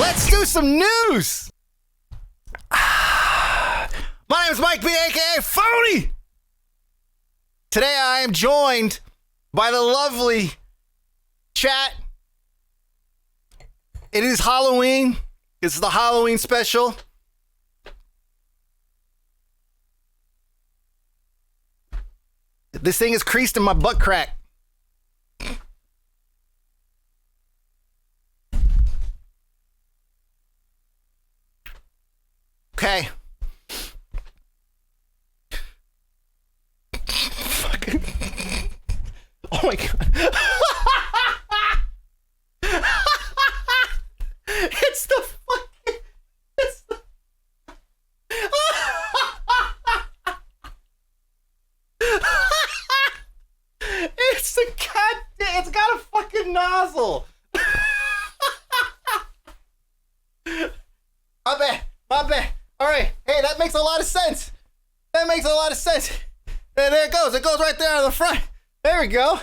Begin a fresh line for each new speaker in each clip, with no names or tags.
Let's do some news. My name is Mike B, aka Phony. Today I am joined by the lovely chat. It is Halloween. This is the Halloween special. This thing is creased in my butt crack. Okay. Fucking. Oh my god. It's the fucking. It's the. It's the cat. It's got a fucking nozzle. My bad. All right. Hey, that makes a lot of sense. There it goes. It goes right there on the front. There we go.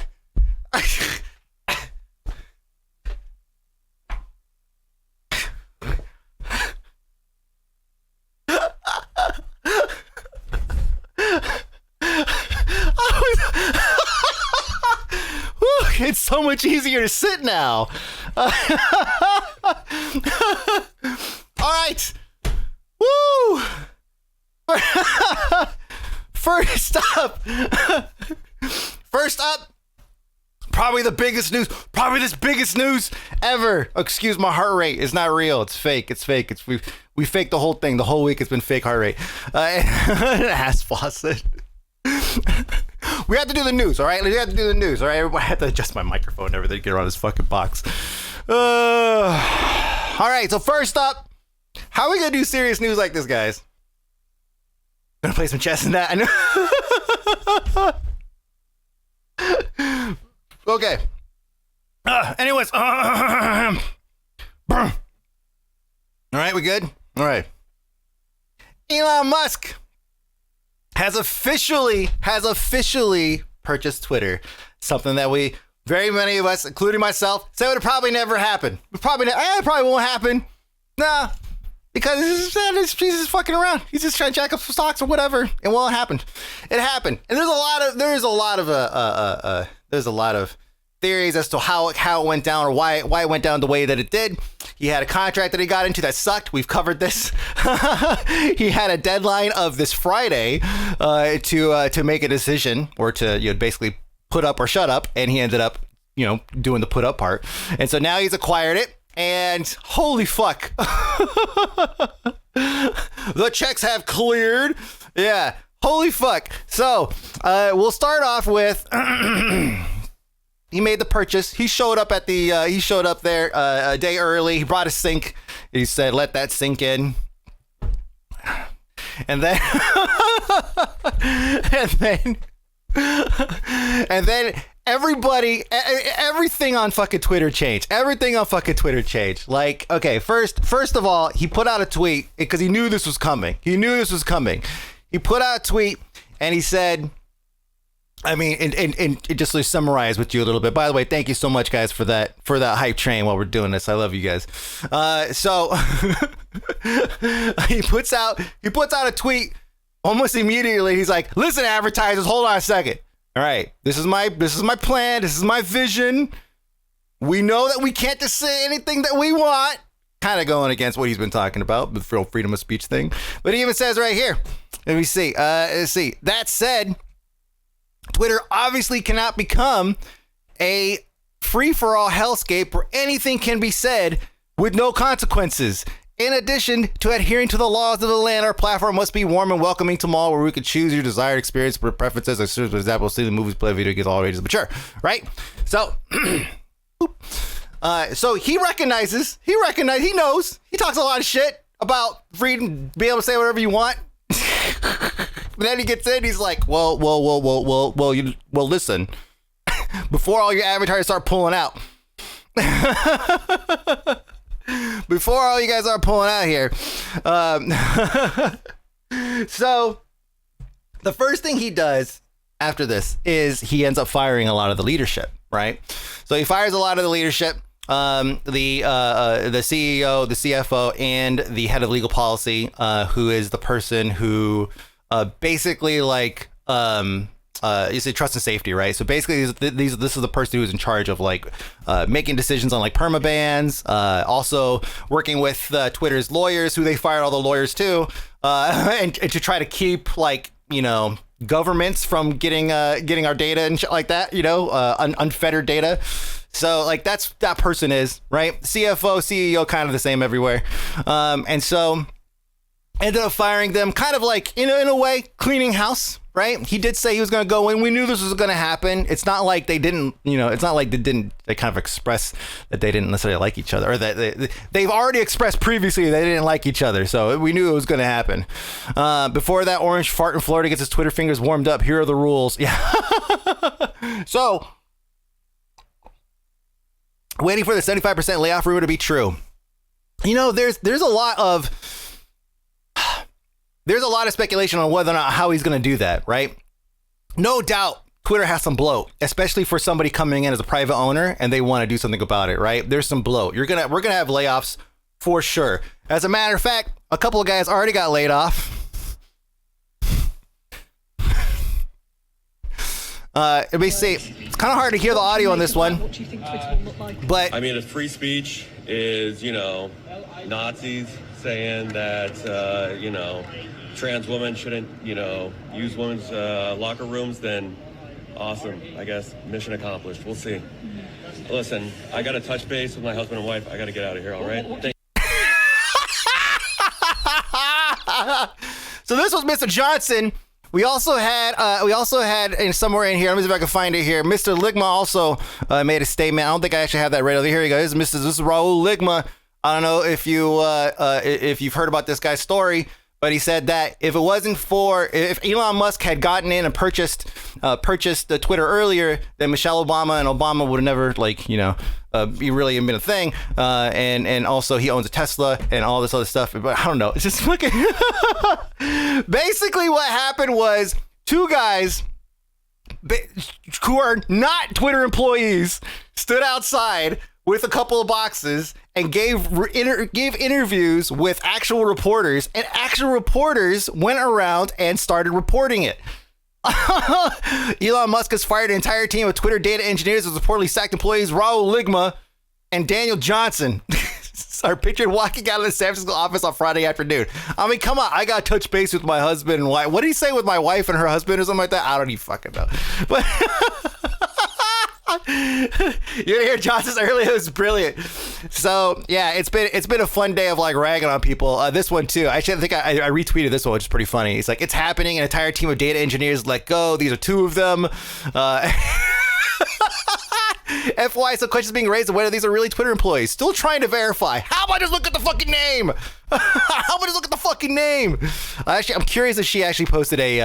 It's so much easier to sit now. All right. Woo! First up, probably the biggest news, biggest news ever. Oh, excuse my heart rate. It's not real. It's fake. We faked the whole thing. The whole week it's been fake heart rate. Ass faucet. We have to do the news, all right? We have to do the news, all right? Everybody had to adjust my microphone and everything to get around this fucking box. All right, so first up, how are we going to do serious news like this, guys? Gonna play some chess in that. I know. Okay. Anyways. All right, we good? All right. Elon Musk has officially purchased Twitter. Something that very many of us, including myself, said would probably never happen. It probably won't happen. Nah, because he's just fucking around. He's just trying to jack up some stocks or whatever. It won't happen. It happened. And there's a lot of theories as to how it went down or why it went down the way that it did. He had a contract that he got into that sucked. We've covered this. He had a deadline of this Friday to make a decision or to basically put up or shut up, and he ended up doing the put up part. And so now he's acquired it, and holy fuck, the checks have cleared. Yeah, holy fuck. So we'll start off with. He made the purchase. He showed up there a day early. He brought a sink. He said, "Let that sink in." And then, and then everything on fucking Twitter changed. Like, okay, first of all, he put out a tweet because he knew this was coming. He put out a tweet and he said, and just to summarize with you a little bit. By the way, thank you so much, guys, for that hype train while we're doing this. I love you guys. So he puts out a tweet almost immediately. He's like, "Listen, advertisers, hold on a second. All right, this is my plan. This is my vision. We know that we can't just say anything that we want." Kind of going against what he's been talking about, the freedom of speech thing. But he even says right here. Let me see. That said, Twitter obviously cannot become a free-for-all hellscape where anything can be said with no consequences. In addition to adhering to the laws of the land, our platform must be warm and welcoming to all, where we can choose your desired experience, preferences, or for example, see the movies, play video games, all ages mature. Right? So, so he recognizes, he knows, he talks a lot of shit about freedom, being able to say whatever you want. But then he gets in, he's like, well, listen, before all your advertisers start pulling out, before all you guys are pulling out here. So the first thing he does after this is he ends up firing a lot of the leadership, right? So he fires a lot of the leadership. the CEO, the CFO, and the head of legal policy, who is the person who basically like you say trust and safety, right? So basically, this is the person who's in charge of like making decisions on like permabans, also working with Twitter's lawyers, who they fired all the lawyers too, and to try to keep like governments from getting our data and shit like that, unfettered data. So like that person is right. CFO, CEO, kind of the same everywhere, and so ended up firing them, kind of like in a way cleaning house. Right, he did say he was going to go in. We knew this was going to happen. It's not like they didn't, it's not like they kind of express that they didn't necessarily like each other, or that they've already expressed previously they didn't like each other. So we knew it was going to happen. Before that orange fart in Florida gets his Twitter fingers warmed up, here are the rules. Yeah. So waiting for the 75% layoff rumor to be true. There's a lot of speculation on whether or not how he's going to do that, right? No doubt Twitter has some bloat, especially for somebody coming in as a private owner and they want to do something about it, right? There's some bloat. We're going to have layoffs for sure. As a matter of fact, a couple of guys already got laid off. Let me see. It's kind of hard to hear the audio on this one.
What do you think Twitter will look like?
But
I mean, if free speech is, Nazis saying that, trans women shouldn't, use women's locker rooms, then awesome. I guess mission accomplished. We'll see. Listen, I got to touch base with my husband and wife. I got to get out of here, all right?
So this was Mr. Johnson. We also had and somewhere in here, let me see if I can find it here. Mr. Ligma also made a statement. I don't think I actually have that right over here. He goes, this is Rahul Ligma. I don't know if you've heard about this guy's story, but he said that if Elon Musk had gotten in and purchased the Twitter earlier, then Michelle Obama and Obama would have never be really been a thing. And also he owns a Tesla and all this other stuff. But I don't know. It's just fucking. Basically, what happened was two guys who are not Twitter employees stood outside with a couple of boxes and gave interviews with actual reporters, and actual reporters went around and started reporting it. Elon Musk has fired an entire team of Twitter data engineers as reportedly sacked employees Rahul Ligma and Daniel Johnson are pictured walking out of the San Francisco office on Friday afternoon. I mean, come on, I got to touch base with my husband and wife. What did he say with my wife and her husband or something like that? I don't even fucking know. But you didn't hear Johnson's earlier? It was brilliant. So yeah, it's been a fun day of like ragging on people. This one too. Actually, I think I retweeted this one, which is pretty funny. It's like, it's happening. An entire team of data engineers let go. These are two of them. FY, some questions being raised of whether these are really Twitter employees. Still trying to verify. How about I just look at the fucking name? How about I just look at the fucking name? Actually, I'm curious if she actually posted a.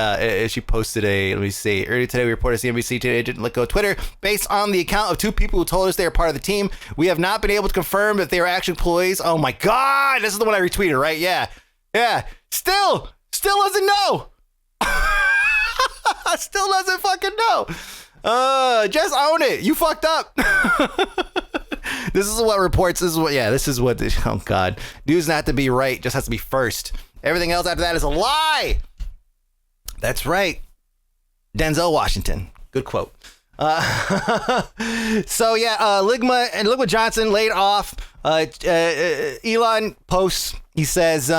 Let me see. Earlier today, we reported CNBC today didn't let go of Twitter based on the account of two people who told us they are part of the team. We have not been able to confirm that they are actual employees. Oh my god, this is the one I retweeted, right? Yeah. Still doesn't know. Still doesn't fucking know. Just own it. You fucked up. This is what reports. This is what. Oh God, news not to be right, just has to be first. Everything else after that is a lie. That's right. Denzel Washington. Good quote. So yeah, Ligma Johnson laid off. Elon posts. He says.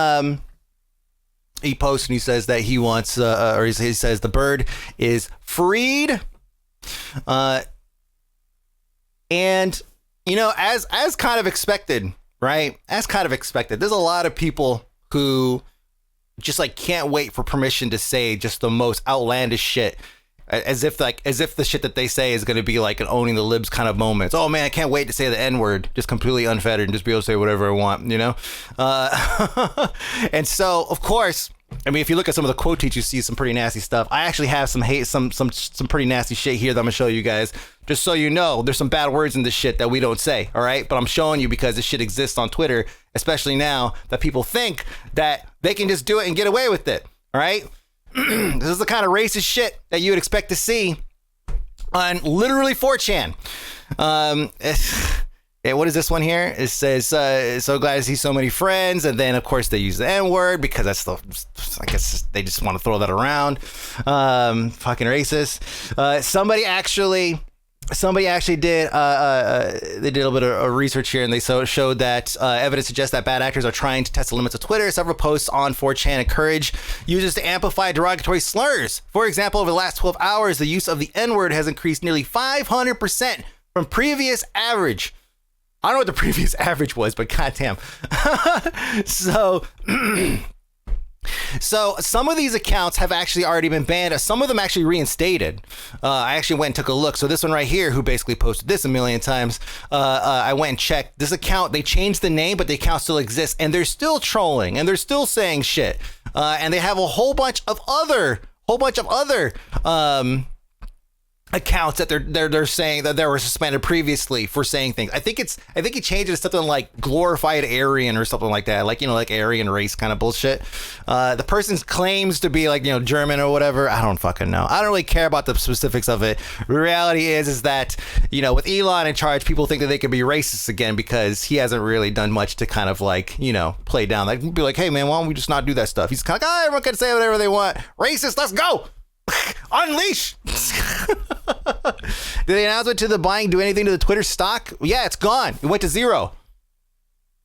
He posts and he says that he wants, or he says the bird is freed. And as kind of expected, right? As kind of expected, there's a lot of people who just like can't wait for permission to say just the most outlandish shit, as if the shit that they say is going to be like an owning the libs kind of moments. Oh man, I can't wait to say the N-word, just completely unfettered and just be able to say whatever I want, and so of course, I mean, if you look at some of the quote tweets, you see some pretty nasty stuff. I actually have some pretty nasty shit here that I'm gonna show you guys, just so you know. There's some bad words in this shit that we don't say, all right? But I'm showing you because this shit exists on Twitter, especially now that people think that they can just do it and get away with it, all right? This is the kind of racist shit that you would expect to see on literally 4chan. what is this one here? It says, so glad to see so many friends. And then, of course, they use the N-word because that's the, I guess they just want to throw that around. Fucking racist. Somebody actually did, they did a little bit of research here, and they showed that evidence suggests that bad actors are trying to test the limits of Twitter. Several posts on 4chan encourage users to amplify derogatory slurs. For example, over the last 12 hours, the use of the N-word has increased nearly 500% from previous average. I don't know what the previous average was, but goddamn. So some of these accounts have actually already been banned. Some of them actually reinstated. I actually went and took a look. So this one right here, who basically posted this a million times, I went and checked this account. They changed the name, but the account still exists, and they're still trolling, and they're still saying shit. And they have a whole bunch of other accounts that they're saying that they were suspended previously for saying things. I think he changed it to something like glorified Aryan or something like that, like, you know, like Aryan race kind of bullshit. The person claims to be like, you know, German or whatever. I don't fucking know. I don't really care about the specifics of it. The reality is that, you know, with Elon in charge, people think that they could be racist again because he hasn't really done much to kind of like, you know, play down. Like, be like, hey man, why don't we just not do that stuff? He's kind of like, oh, everyone can say whatever they want. Racist, let's go. Unleash. Did the announcement to the buying do anything to the Twitter stock? Yeah, it's gone. It went to zero.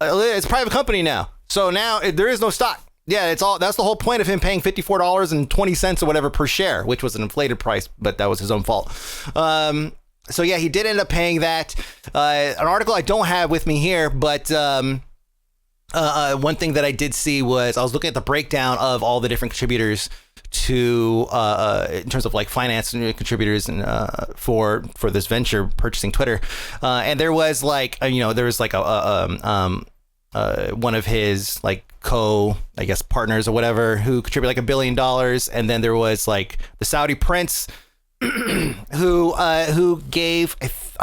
It's a private company now, so now there is no stock. Yeah, that's the whole point of him paying $54.20 or whatever per share, which was an inflated price, but that was his own fault. So yeah, he did end up paying that. An article I don't have with me here, but one thing that I did see was I was looking at the breakdown of all the different contributors to in terms of like finance contributors and for this venture purchasing Twitter, and there was like there was like one of his like I guess partners or whatever who contributed like $1 billion, and then there was like the Saudi prince who gave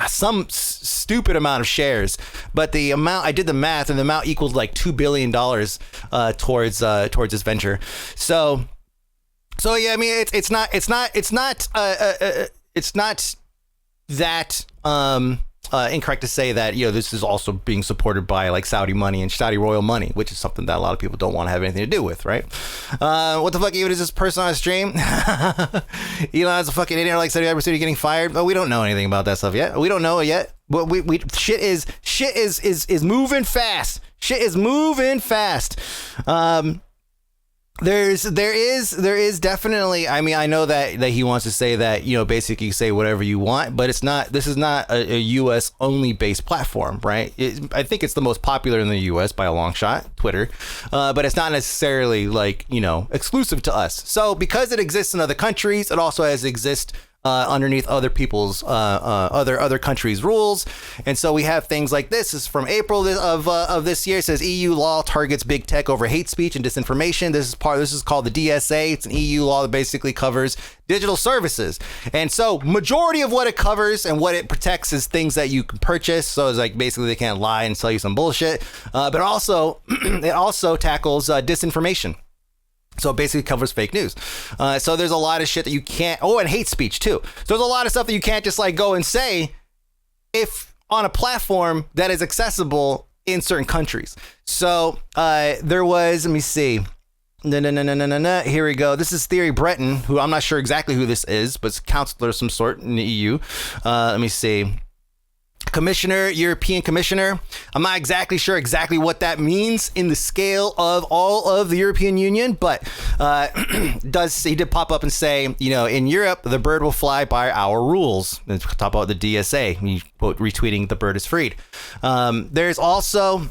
some stupid amount of shares, but the amount, I did the math, and the amount equaled like $2 billion towards this venture. So yeah, I mean it's not that incorrect to say that, you know, this is also being supported by like Saudi money and Saudi royal money, which is something that a lot of people don't want to have anything to do with, right? What the fuck even is this person on a stream? Elon's a fucking idiot, like Saudi Arabia getting fired. But we don't know anything about that stuff yet. We don't know it yet. But shit is moving fast. Shit is moving fast. There is definitely, I mean, I know that he wants to say that, you know, basically say whatever you want, but this is not a US only based platform, right? I think it's the most popular in the US by a long shot, Twitter, but it's not necessarily like, you know, exclusive to us. So because it exists in other countries, it also has exist underneath other people's other countries' rules. And so we have things like this. Is from April of this year. It says EU law targets big tech over hate speech and disinformation. This is called the DSA. It's an EU law that basically covers digital services. And so majority of what it covers and what it protects is things that you can purchase. So it's like basically they can't lie and sell you some bullshit. But also it also tackles disinformation. So it basically covers fake news. So there's a lot of shit that you can't, and hate speech too. So there's a lot of stuff that you can't just like go and say if on a platform that is accessible in certain countries. So there was, let me see. Here we go. This is Thierry Breton, who I'm not sure exactly who this is, but it's a counselor of some sort in the EU. Let me see. Commissioner, European Commissioner. I'm not exactly sure what that means in the scale of all of the European Union, but he did pop up and say, you know, in Europe, the bird will fly by our rules. And talk about the DSA. He quote retweeting the bird is freed. There's also,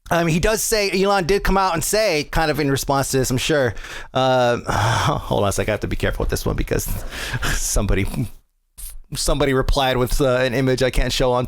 he does say, Elon did come out and say, kind of in response to this, I'm sure. Hold on a second, I have to be careful with this one because somebody replied with an image I can't show on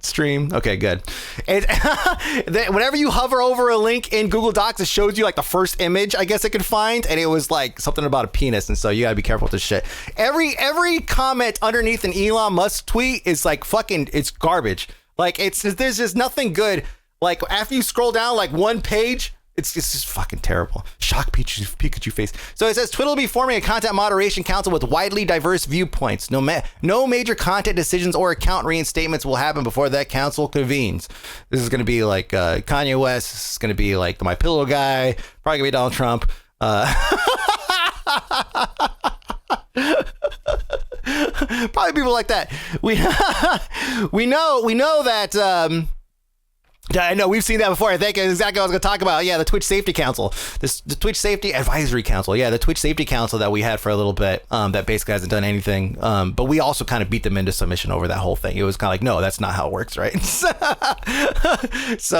stream. Okay, good. Whenever you hover over a link in Google Docs, it shows you like the first image I guess it could find, and it was like something about a penis, and so you gotta be careful with this shit. Every comment underneath an Elon Musk tweet is like fucking, it's garbage. Like there's just nothing good. Like after you scroll down like one page, It's just fucking terrible. Shock Pikachu face. So it says Twitter will be forming a content moderation council with widely diverse viewpoints. No major content decisions or account reinstatements will happen before that council convenes. This is going to be like Kanye West. This is going to be like the My Pillow guy. Probably going to be Donald Trump. Probably people like that. We know that. I know we've seen that before. I think exactly what I was going to talk about. Yeah, the Twitch Safety Council, the Twitch Safety Advisory Council. Yeah, the Twitch Safety Council that we had for a little bit. That basically hasn't done anything. But we also kind of beat them into submission over that whole thing. It was kind of like, no, that's not how it works, right? So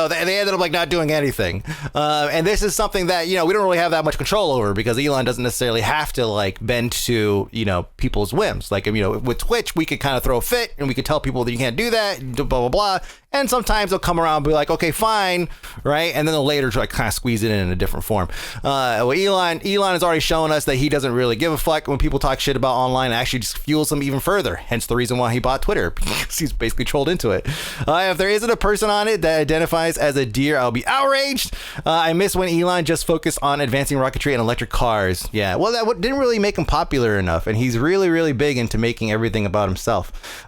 they ended up like not doing anything. And this is something that we don't really have that much control over because Elon doesn't necessarily have to like bend to people's whims. Like with Twitch, we could kind of throw a fit and we could tell people that you can't do that. Blah blah blah. And sometimes they'll come around and be like, okay, fine, right? And then they'll later try to kind of squeeze it in a different form. Well, Elon has already shown us that he doesn't really give a fuck when people talk shit about online. It actually just fuels him even further. Hence the reason why he bought Twitter. He's basically trolled into it. If there isn't a person on it that identifies as a deer, I'll be outraged. I miss when Elon just focused on advancing rocketry and electric cars. Yeah, well, that didn't really make him popular enough. And he's really, really big into making everything about himself.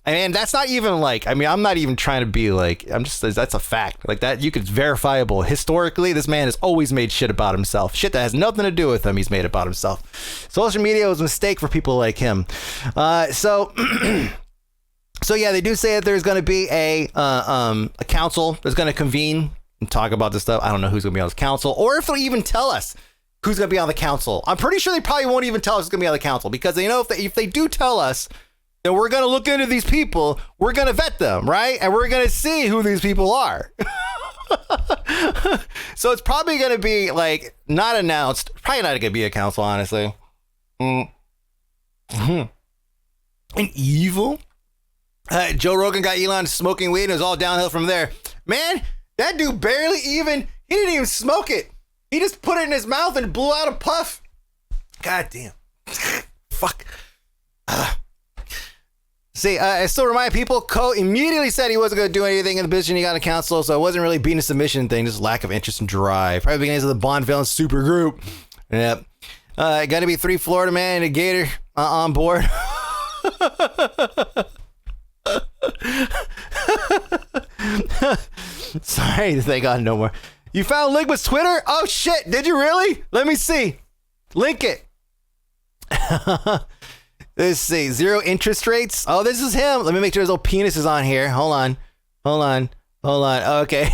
And that's not even like, I'm not even trying to be like, that's a fact. Like that, it's verifiable. Historically, this man has always made shit about himself. Shit that has nothing to do with him, he's made about himself. Social media was a mistake for people like him. So yeah, they do say that there's going to be a council that's going to convene and talk about this stuff. I don't know who's going to be on this council or if they'll even tell us who's going to be on the council. I'm pretty sure they probably won't even tell us who's going to be on the council because if they do tell us, then we're going to look into these people, we're going to vet them, right? And we're going to see who these people are. So it's probably going to be like not announced. Probably not going to be a council, honestly. And evil. Joe Rogan got Elon smoking weed and it was all downhill from there. Man, that dude he didn't even smoke it. He just put it in his mouth and blew out a puff. God damn. Fuck. See, I still remind people, Ko immediately said he wasn't going to do anything in the position he got in council, so it wasn't really being a submission thing, just lack of interest and drive. Probably beginnings of the Bond villain super group. Yep. Got to be 3 Florida man and a gator on board. Sorry, thank God no more. You found Ligma's Twitter? Oh shit, did you really? Let me see. Link it. Let's see. 0 interest rates. Oh, this is him. Let me make sure his little penis is on here. Hold on. Okay.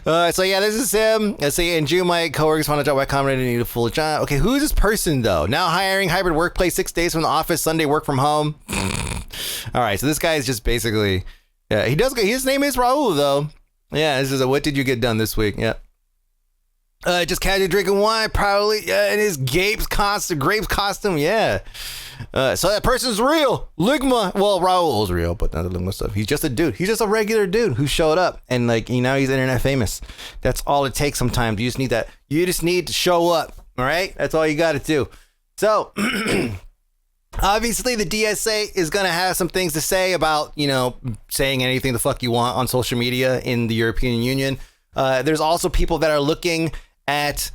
So yeah, this is him. Let's see. In June, my coworkers want to drop my comment and need a full job. Okay, who is this person though? Now hiring, hybrid workplace, 6 days from the office, Sunday work from home. All right, so this guy is just basically, yeah, his name is Rahul though. Yeah, this is what did you get done this week? Yeah. Just casually drinking wine, probably in his grapes costume. Yeah. So that person's real. Ligma. Well, Raul's real, but not the Ligma stuff. He's just a dude. He's just a regular dude who showed up and like he's internet famous. That's all it takes. Sometimes you just need that. You just need to show up. All right. That's all you got to do. So obviously the DSA is going to have some things to say about saying anything the fuck you want on social media in the European Union. There's also people that are looking at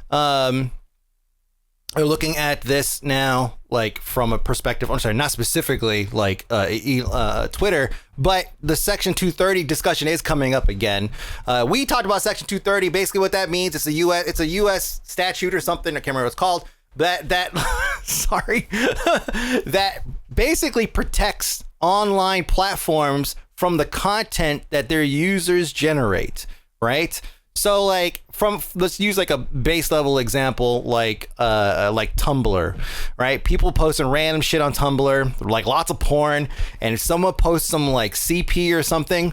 this now, like from a perspective. I'm sorry, not specifically like Twitter, but the Section 230 discussion is coming up again. We talked about Section 230. Basically, what that means, it's a U.S. statute or something. I can't remember what it's called. That sorry, that basically protects online platforms from the content that their users generate. Right. So like let's use like a base level example, like Tumblr, right? People posting random shit on Tumblr, like lots of porn. And if someone posts some like CP or something,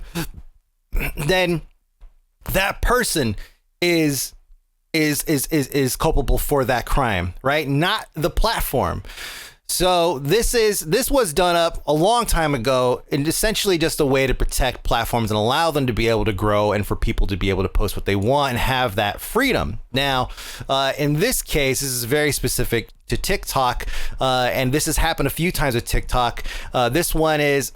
then that person is culpable for that crime, right? Not the platform. So this was done up a long time ago, and essentially just a way to protect platforms and allow them to be able to grow and for people to be able to post what they want and have that freedom. Now, in this case, this is very specific to TikTok, and this has happened a few times with TikTok. This one is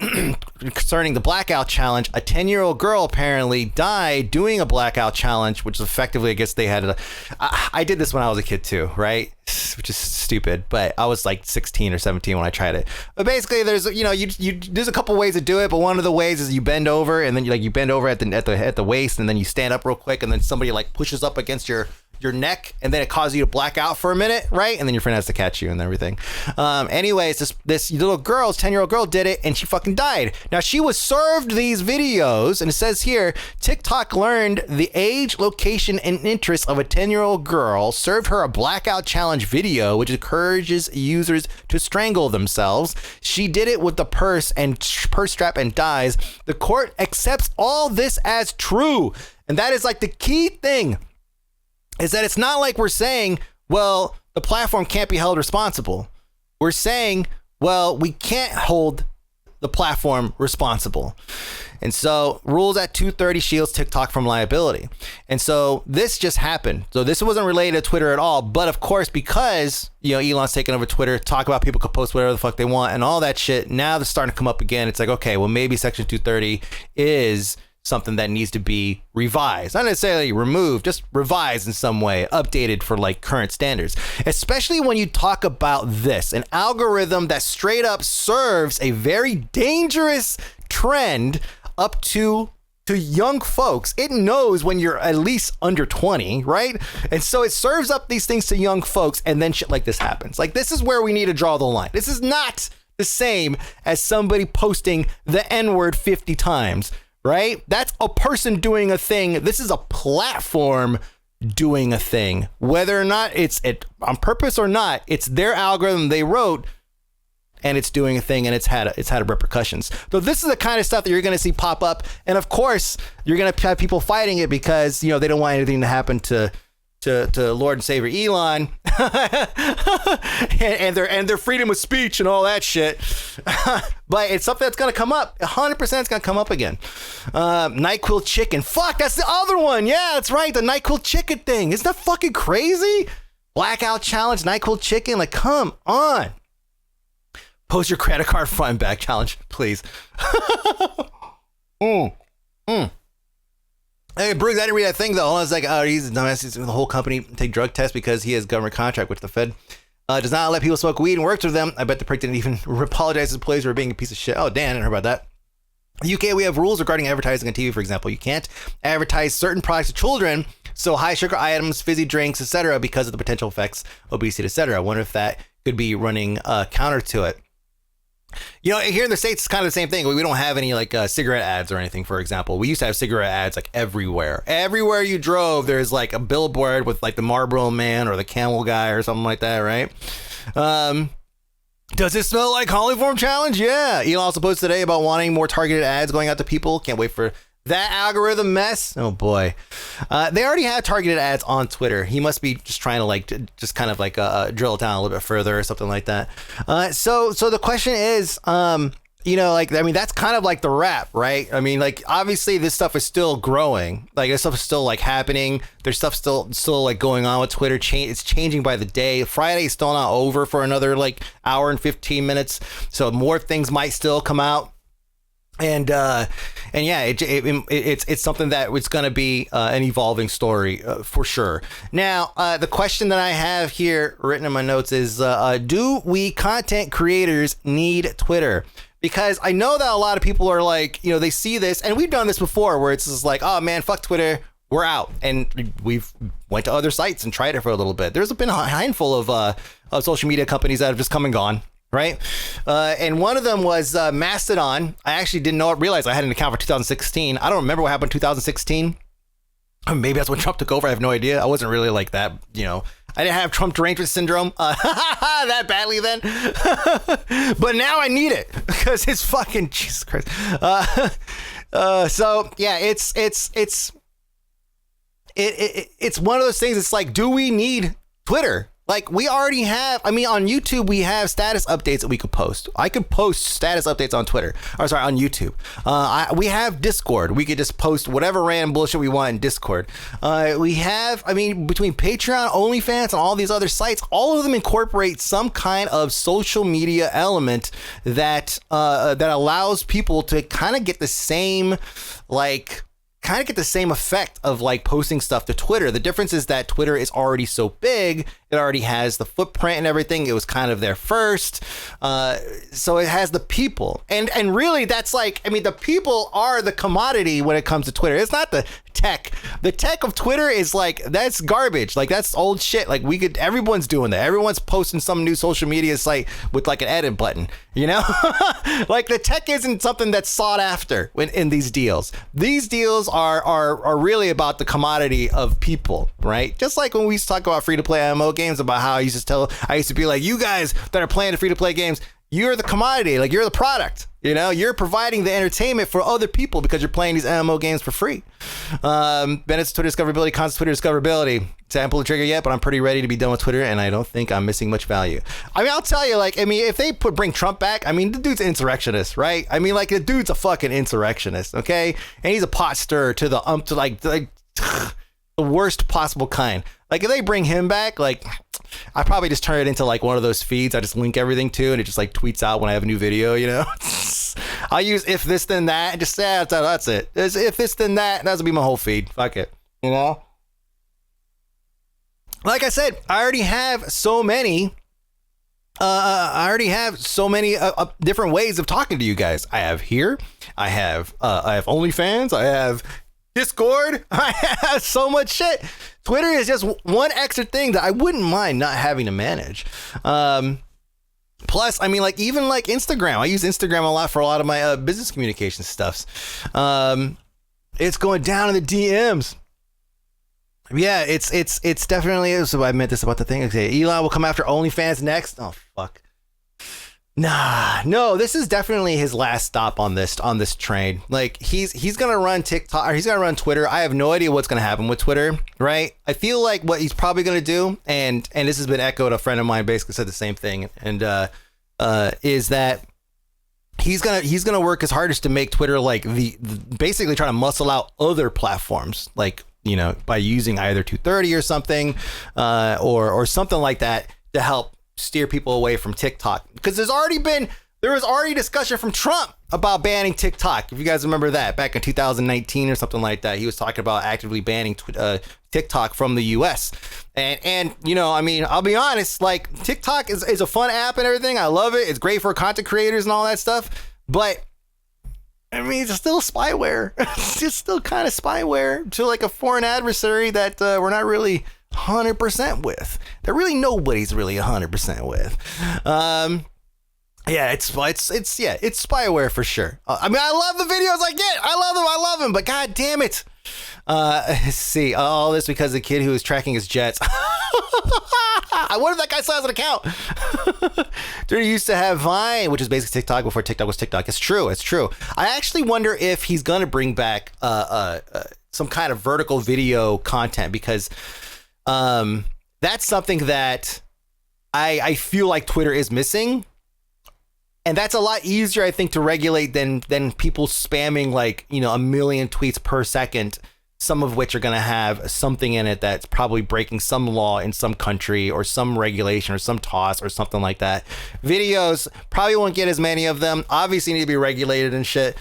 concerning the blackout challenge. A 10-year-old girl apparently died doing a blackout challenge, which effectively, I guess they had I did this when I was a kid too, right? Which is stupid, but I was like 16 or 17 when I tried it. But basically, there's there's a couple ways to do it, but one of the ways is you bend over, and then you bend over at the waist, and then you stand up real quick, and then somebody like pushes up against your neck, and then it causes you to black out for a minute, right? And then your friend has to catch you and everything. Anyways, this little girl, 10-year-old girl, did it, and she fucking died. Now, she was served these videos, and it says here, TikTok learned the age, location, and interests of a 10-year-old girl, served her a blackout challenge video, which encourages users to strangle themselves. She did it with the purse strap and dies. The court accepts all this as true. And that is like the key thing. Is that it's not like we're saying, well, the platform can't be held responsible. We're saying, well, we can't hold the platform responsible. And so rules at 230 shields TikTok from liability. And so this just happened. So this wasn't related to Twitter at all. But of course, because, Elon's taking over Twitter, talk about people could post whatever the fuck they want and all that shit. Now they're starting to come up again. It's like, okay, well, maybe Section 230 is something that needs to be revised, not necessarily removed, just revised in some way, updated for like current standards, especially when you talk about this, an algorithm that straight up serves a very dangerous trend up to young folks. It knows when you're at least under 20, right? And so it serves up these things to young folks, and then shit like this happens. Like, this is where we need to draw the line. This is not the same as somebody posting the N-word 50 times. Right? That's a person doing a thing. This is a platform doing a thing. Whether or not it's on purpose or not, it's their algorithm they wrote, and it's doing a thing, and it's had repercussions. So this is the kind of stuff that you're going to see pop up, and of course you're going to have people fighting it because they don't want anything to happen to Lord and Savior Elon and their freedom of speech and all that shit. But it's something that's going to come up. 100% it's going to come up again. NyQuil chicken. Fuck, that's the other one. Yeah, that's right. The NyQuil chicken thing. Isn't that fucking crazy? Blackout challenge, NyQuil chicken. Like, come on. Post your credit card front and back challenge, please. Hey, Briggs, I didn't read that thing, though. I was like, he's a dumbass. He's the whole company take drug tests because he has government contract, which the Fed does not let people smoke weed and works with them. I bet the prick didn't even apologize to employees for being a piece of shit. Oh, Dan, I didn't hear about that. The UK, we have rules regarding advertising on TV, for example. You can't advertise certain products to children, so high sugar items, fizzy drinks, etc., because of the potential effects, obesity, etc. I wonder if that could be running counter to it. Here in the States, it's kind of the same thing. We don't have any like cigarette ads or anything, for example. We used to have cigarette ads like everywhere. Everywhere you drove, there's like a billboard with like the Marlboro Man or the Camel guy or something like that, right? Does it smell like coliform challenge? Yeah. Elon also posted today about wanting more targeted ads going out to people. Can't wait for that algorithm mess. Oh boy. They already have targeted ads on Twitter. He must be just trying to just kind of like drill it down a little bit further or something like that. So the question is, that's kind of like the rap, right? I mean, like, obviously this stuff is still growing. Like, this stuff is still like happening. There's stuff still like going on with Twitter. It's changing by the day. Friday is still not over for another like hour and 15 minutes. So more things might still come out. And yeah, it's something that it's going to be an evolving story for sure. Now, the question that I have here written in my notes is, do we content creators need Twitter? Because I know that a lot of people are like, they see this, and we've done this before, where it's just like, oh man, fuck Twitter, we're out. And we've went to other sites and tried it for a little bit. There's been a handful of social media companies that have just come and gone. Right. And one of them was Mastodon. I actually didn't realize I had an account for 2016. I don't remember what happened in 2016. Maybe that's when Trump took over. I have no idea. I wasn't really like that. I didn't have Trump derangement syndrome that badly then. But now I need it because it's fucking Jesus Christ. So, yeah, it's one of those things. It's like, do we need Twitter? Like, we already have, I mean, on YouTube, we have status updates that we could post. I could post status updates on Twitter, or sorry, on YouTube. We have Discord. We could just post whatever random bullshit we want in Discord. We have, I mean, between Patreon, OnlyFans, and all these other sites, all of them incorporate some kind of social media element that that allows people to kind of get the same, like, effect of like posting stuff to Twitter. The difference is that Twitter is already so big, it already has the footprint and everything. It was kind of there first, so it has the people, and really that's like, I mean, the people are the commodity when it comes to Twitter. It's not the tech. The tech of Twitter is like, that's garbage. Like, that's old shit. Like, everyone's doing that. Everyone's posting some new social media site with like an edit button, you know? Like, the tech isn't something that's sought after in these deals. These deals are really about the commodity of people, right? Just like when we used to talk about free-to-play MMO games, about how I used to be like, you guys that are playing the free-to-play games, you're the commodity, like, you're the product. You know, you're providing the entertainment for other people because you're playing these MMO games for free. Bennett's Twitter discoverability, constant Twitter discoverability. I haven't pulled the trigger yet, but I'm pretty ready to be done with Twitter, and I don't think I'm missing much value. I mean, I'll tell you, like, I mean, if they bring Trump back, I mean, the dude's an insurrectionist, right? I mean, like, the dude's a fucking insurrectionist, okay? And he's a pot stirrer to the worst possible kind. Like, if they bring him back, like, I probably just turn it into like one of those feeds I just link everything to, and it just like tweets out when I have a new video, you know? I'll use if this then that and just say, that's it. If this then that, that's gonna be my whole feed. Fuck it, you know? Like I said, I already have so many different ways of talking to you guys. I have here, I have OnlyFans, I have Discord, I have so much shit. Twitter is just one extra thing that I wouldn't mind not having to manage. Plus, I mean, like, even like Instagram, I use Instagram a lot for a lot of my business communication stuffs. It's going down in the DMs. Yeah, it's definitely. So I meant this about the thing. Okay, Elon will come after OnlyFans next. Oh fuck. No, this is definitely his last stop on this train. Like, he's gonna run TikTok, or he's gonna run Twitter. I have no idea what's gonna happen with Twitter, right? I feel like what he's probably gonna do, and this has been echoed. A friend of mine basically said the same thing, and is that he's gonna work his hardest to make Twitter like the basically try to muscle out other platforms, like, you know, by using either 230 or something, or something like that to help steer people away from TikTok, because there was already discussion from Trump about banning TikTok. If you guys remember that back in 2019 or something like that, he was talking about actively banning TikTok from the US. And you know, I mean, I'll be honest, like, TikTok is a fun app and everything. I love it. It's great for content creators and all that stuff. But I mean, it's still spyware. It's just still kind of spyware to like a foreign adversary that we're not really 100% with. That really nobody's really 100% with. Yeah, it's spyware for sure. I mean, I love the videos I get. I love them. But god damn it. Let's see, all this because the kid who was tracking his jets. I wonder if that guy still has an account. Dude used to have Vine, which is basically TikTok before TikTok was TikTok. It's true. I actually wonder if he's gonna bring back some kind of vertical video content, because that's something that I feel like Twitter is missing. And that's a lot easier, I think, to regulate than people spamming like, you know, 1 million tweets per second, some of which are going to have something in it that's probably breaking some law in some country or some regulation or some toss or something like that. Videos probably won't get as many of them. Obviously need to be regulated and shit.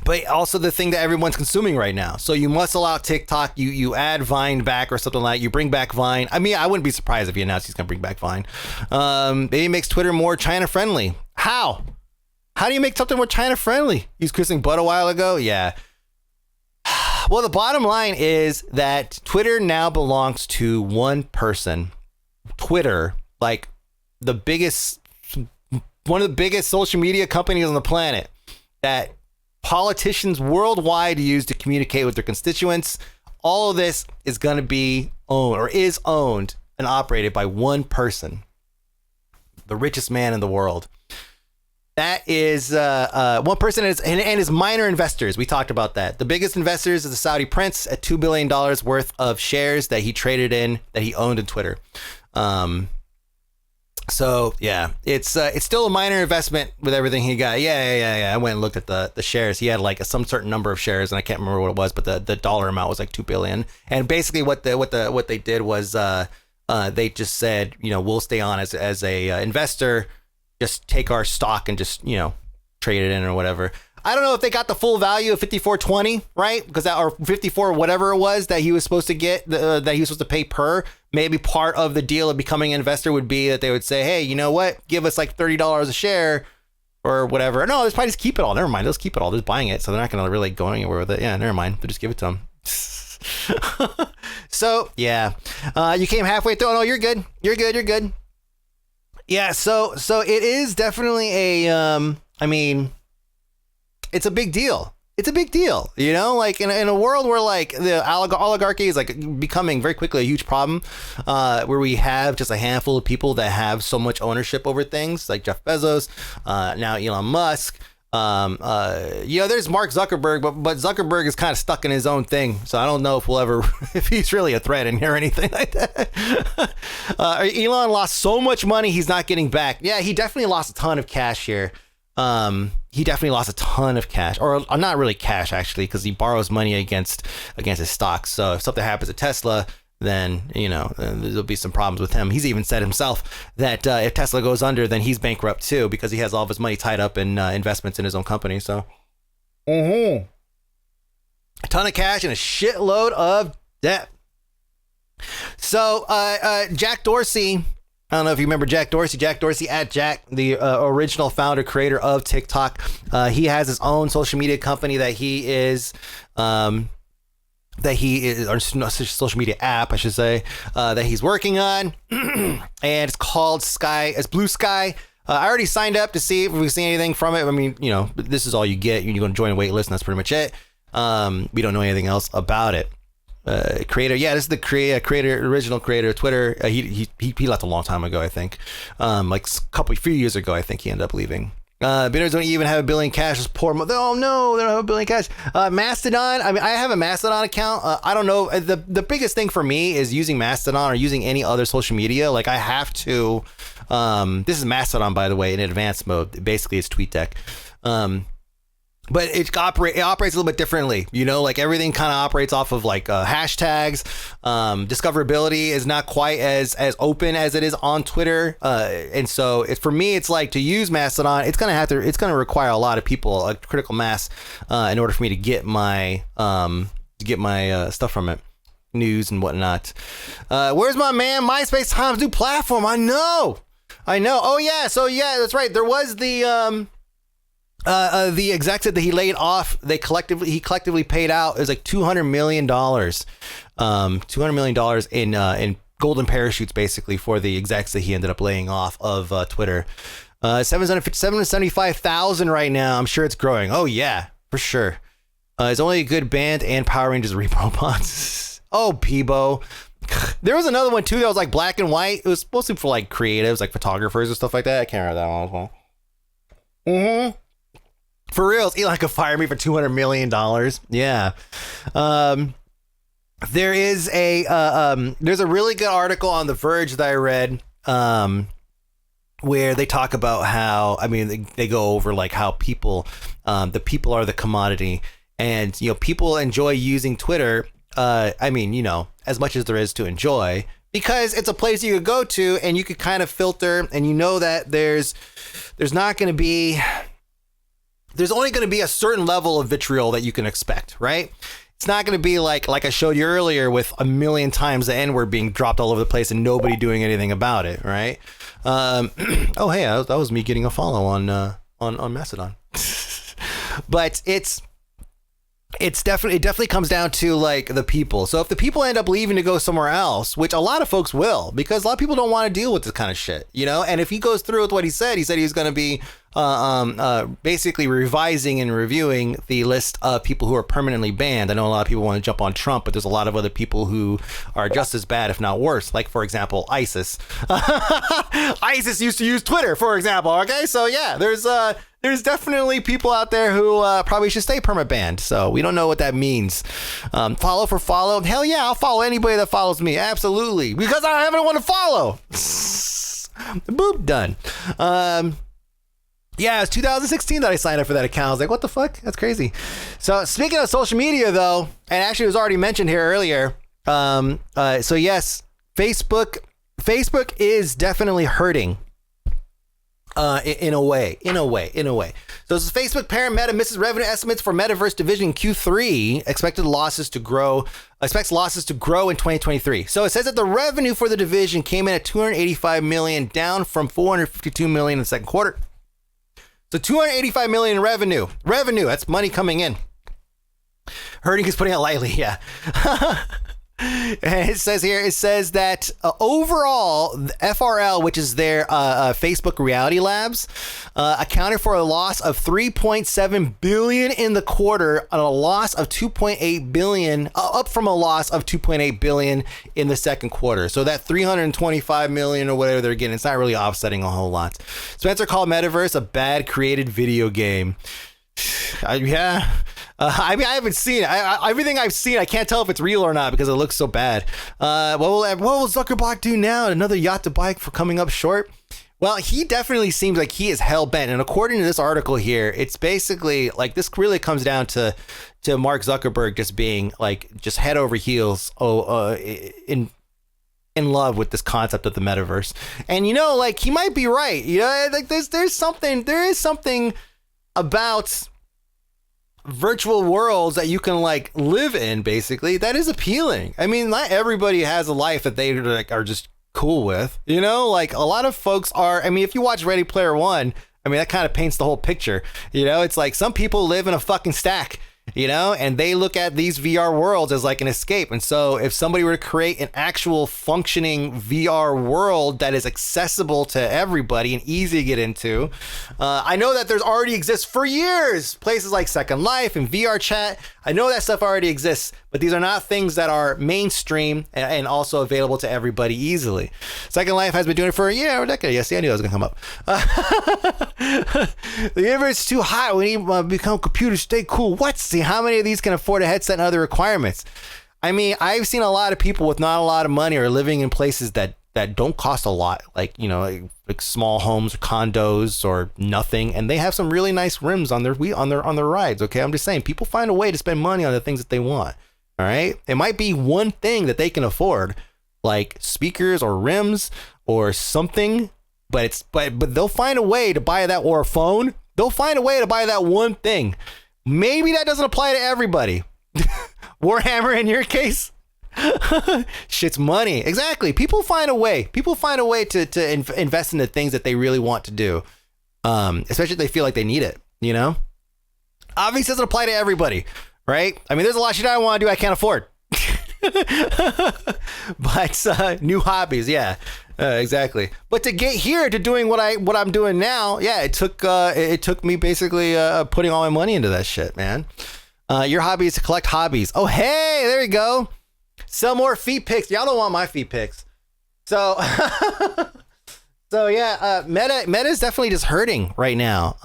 But also the thing that everyone's consuming right now. So you muscle out TikTok, you add Vine back or something like that. You bring back Vine. I mean, I wouldn't be surprised if he announced he's going to bring back Vine. Maybe makes Twitter more China friendly. How? How do you make something more China friendly? He was kissing butt a while ago? Yeah. Well, the bottom line is that Twitter now belongs to one person. Twitter, like one of the biggest social media companies on the planet, that politicians worldwide use to communicate with their constituents. All of this is going to be owned, or is owned and operated by one person, the richest man in the world. That is one person and his minor investors. We talked about that. The biggest investors is the Saudi prince at $2 billion worth of shares that he traded in, that he owned in Twitter. So yeah, it's still a minor investment with everything he got. Yeah. I went and looked at the shares. He had like some certain number of shares, and I can't remember what it was, but the dollar amount was like $2 billion. And basically, what they did was they just said, we'll stay on as a investor, just take our stock and just trade it in or whatever. I don't know if they got the full value of 54.20, right? Because that, or 54, whatever it was that he was supposed to get, that he was supposed to pay per. Maybe part of the deal of becoming an investor would be that they would say, hey, you know what? Give us like $30 a share or whatever. No, let's probably just keep it all. Never mind. Let's keep it all. They're just buying it. So they're not going to really go anywhere with it. Yeah, never mind. They'll just give it to them. So, yeah. You came halfway through. Oh, no, you're good. You're good. Yeah, so it is definitely it's a big deal. It's a big deal, like in a world where like the oligarchy is like becoming very quickly a huge problem, where we have just a handful of people that have so much ownership over things, like Jeff Bezos, now Elon Musk. There's Mark Zuckerberg, but Zuckerberg is kind of stuck in his own thing. So I don't know if he's really a threat in here or anything like that. Elon lost so much money he's not getting back. Yeah, he definitely lost a ton of cash here. He definitely lost a ton of cash, or not really cash actually, because he borrows money against his stocks. So if something happens to Tesla, then there'll be some problems with him. He's even said himself that if Tesla goes under, then he's bankrupt too, because he has all of his money tied up in investments in his own company. So, a ton of cash and a shitload of debt. So, Jack Dorsey. I don't know if you remember Jack Dorsey. Jack Dorsey at Jack, the original founder, creator of TikTok. He has his own social media company that he is, or social media app, I should say, that he's working on, and it's called Blue Sky. I already signed up to see if we've seen anything from it. I mean, this is all you get. You're going to join a wait list, and that's pretty much it. We don't know anything else about it. Creator, this is the original creator of Twitter. He left a long time ago, I think. Like a few years ago, I think he ended up leaving. Bidders don't even have $1 billion cash. Just poor. Oh no, they don't have $1 billion cash. Mastodon. I mean, I have a Mastodon account. I don't know. The biggest thing for me is using Mastodon or using any other social media. Like I have to. This is Mastodon, by the way, in advanced mode. Basically, it's TweetDeck. But it operates a little bit differently, like everything kind of operates off of like hashtags. Discoverability is not quite as open as it is on Twitter. And so for me, it's like to use Mastodon, it's going to require a lot of people, a critical mass, in order for me to get my stuff from it, news and whatnot. Where's my man? MySpace Times new platform. I know. Oh yeah. So yeah, that's right. There was the execs that he laid off, he collectively paid out, it was like $200 million, $200 million in golden parachutes, basically, for the execs that he ended up laying off of Twitter. 775,000 right now. I'm sure it's growing. Oh yeah, for sure. It's only a good band and Power Rangers repo bots. Oh, Peebo. There was another one too that was like black and white. It was mostly for like creatives, like photographers and stuff like that. I can't remember that one as well. For reals, Elon could fire me for $200 million. Yeah. There's a really good article on The Verge that I read, where they talk about how, they go over like how the people are the commodity, and, people enjoy using Twitter. As much as there is to enjoy, because it's a place you could go to and you could kind of filter, and that there's only going to be a certain level of vitriol that you can expect, right? It's not going to be like I showed you earlier with a million times the N-word being dropped all over the place and nobody doing anything about it, right? Oh, hey, that was me getting a follow on Mastodon. But it definitely comes down to like the people. So if the people end up leaving to go somewhere else, which a lot of folks will, because a lot of people don't want to deal with this kind of shit, you know. And if he goes through with what he said he was going to be basically revising and reviewing the list of people who are permanently banned. I know a lot of people want to jump on Trump, but there's a lot of other people who are just as bad, if not worse. Like, for example, ISIS. ISIS used to use Twitter, for example. Okay, so yeah, there's definitely people out there who probably should stay perma banned. So we don't know what that means. Follow for follow. Hell yeah, I'll follow anybody that follows me. Absolutely. Because I haven't want to follow. Boop, done. Yeah, it's 2016 that I signed up for that account. I was like, what the fuck? That's crazy. So speaking of social media, though, and actually it was already mentioned here earlier. So yes, Facebook is definitely hurting. In a way. So this is Facebook parent Meta misses revenue estimates for Metaverse division in Q3. Expects losses to grow in 2023. So it says that the revenue for the division came in at $285 million, down from $452 million in the second quarter. So $285 million in revenue. That's money coming in. Hurting is putting it lightly. Yeah. It says that overall, the FRL, which is their Facebook Reality Labs, accounted for a loss of $3.7 billion in the quarter, and a loss of $2.8 billion, up from a loss of $2.8 billion in the second quarter. So that $325 million or whatever they're getting, it's not really offsetting a whole lot. Spencer called Metaverse a bad created video game. Yeah. I mean, I haven't seen it. Everything I've seen, I can't tell if it's real or not because it looks so bad. What will Zuckerberg do now? Another yacht to buy for coming up short? Well, he definitely seems like he is hell bent. And according to this article here, it's basically like this really comes down to Mark Zuckerberg just being like just head over heels in love with this concept of the metaverse. And, you know, like he might be right. You know, like there is something about virtual worlds that you can like live in, basically, that is appealing. I mean, not everybody has a life that they like are just cool with, you know, like a lot of folks are. I mean, if you watch Ready Player One, I mean, that kind of paints the whole picture, you know. It's like some people live in a fucking stack, you know, and they look at these VR worlds as like an escape. And so if somebody were to create an actual functioning VR world that is accessible to everybody and easy to get into, I know that there's already exists for years, places like Second Life and VR chat. I know that stuff already exists, but these are not things that are mainstream and also available to everybody easily. Second Life has been doing it for a year or a decade. Yes, I knew that was gonna come up. The universe is too hot. We need to become computers. Stay cool. What? See, how many of these can afford a headset and other requirements? I mean, I've seen a lot of people with not a lot of money or living in places that don't cost a lot, like, you know, like small homes or condos or nothing, and they have some really nice rims on their rides. Okay, I'm just saying, people find a way to spend money on the things that they want. All right, it might be one thing that they can afford, like speakers or rims or something, but they'll find a way to buy that, or a phone. They'll find a way to buy that one thing. Maybe that doesn't apply to everybody. Warhammer in your case. Shit's money. Exactly. People find a way to invest in the things that they really want to do, especially if they feel like they need it, you know. Obviously doesn't apply to everybody, right? I mean, there's a lot of shit I want to do I can't afford. But new hobbies, yeah, exactly. But to get here to doing what I'm doing now, yeah, it took me basically putting all my money into that shit, man. Your hobby is to collect hobbies. Oh, hey, there you go. Sell more feet pics. Y'all don't want my feet pics. So, yeah, Meta is definitely just hurting right now.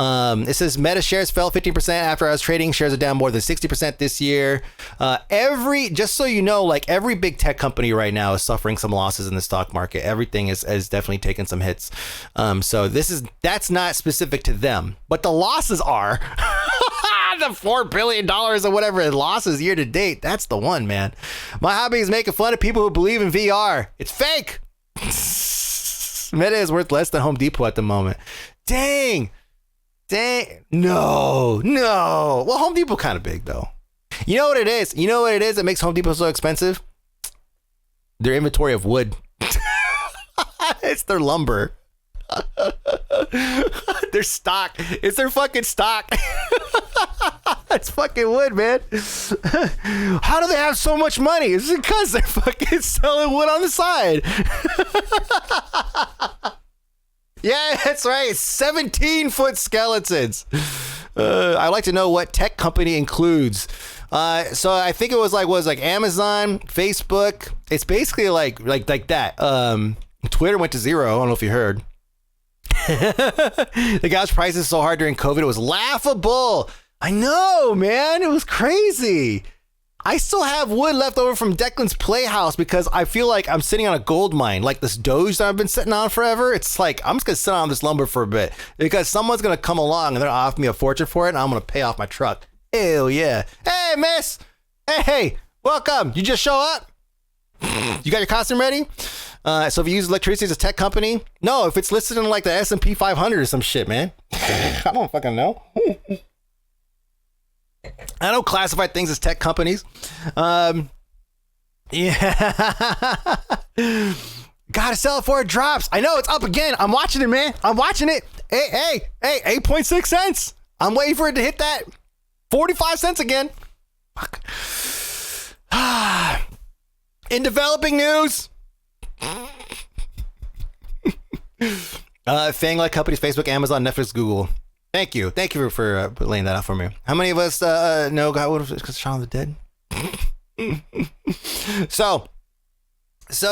It says Meta shares fell 15% after I was trading. Shares are down more than 60% this year. Just so you know, like every big tech company right now is suffering some losses in the stock market. Everything is definitely taken some hits. So that's not specific to them, but the losses are. The $4 billion or whatever it losses year to date. That's the one, man. My hobby is making fun of people who believe in VR. It's fake. Meta is worth less than Home Depot at the moment. Dang. No. Well, Home Depot kind of big though. You know what it is? That makes Home Depot so expensive? Their inventory of wood. It's their lumber. Their stock. It's their fucking stock. It's fucking wood, man. How do they have so much money? It's because they're fucking selling wood on the side. Yeah, that's right. 17-foot skeletons. I'd like to know what tech company includes. So I think it was like Amazon, Facebook. It's basically like that. Twitter went to 0. I don't know if you heard. They gouged prices so hard during COVID, it was laughable. I know, man. It was crazy. I still have wood left over from Declan's Playhouse because I feel like I'm sitting on a gold mine, like this Doge that I've been sitting on forever. It's like, I'm just going to sit on this lumber for a bit because someone's going to come along and they're going to offer me a fortune for it and I'm going to pay off my truck. Hell yeah. Hey, miss. Hey, welcome. You just show up? You got your costume ready? So if you use electricity as a tech company, no, if it's listed in like the S&P 500 or some shit, man. I don't fucking know. I don't classify things as tech companies. Yeah. Gotta sell it before it drops. I know it's up again. I'm watching it, man. I'm watching it. Hey, 8.6 cents. I'm waiting for it to hit that 45 cents again. Fuck. In developing news. Fang-like companies, Facebook, Amazon, Netflix, Google. Thank you for laying that out for me. How many of us know God would have Shaun of the Dead? So this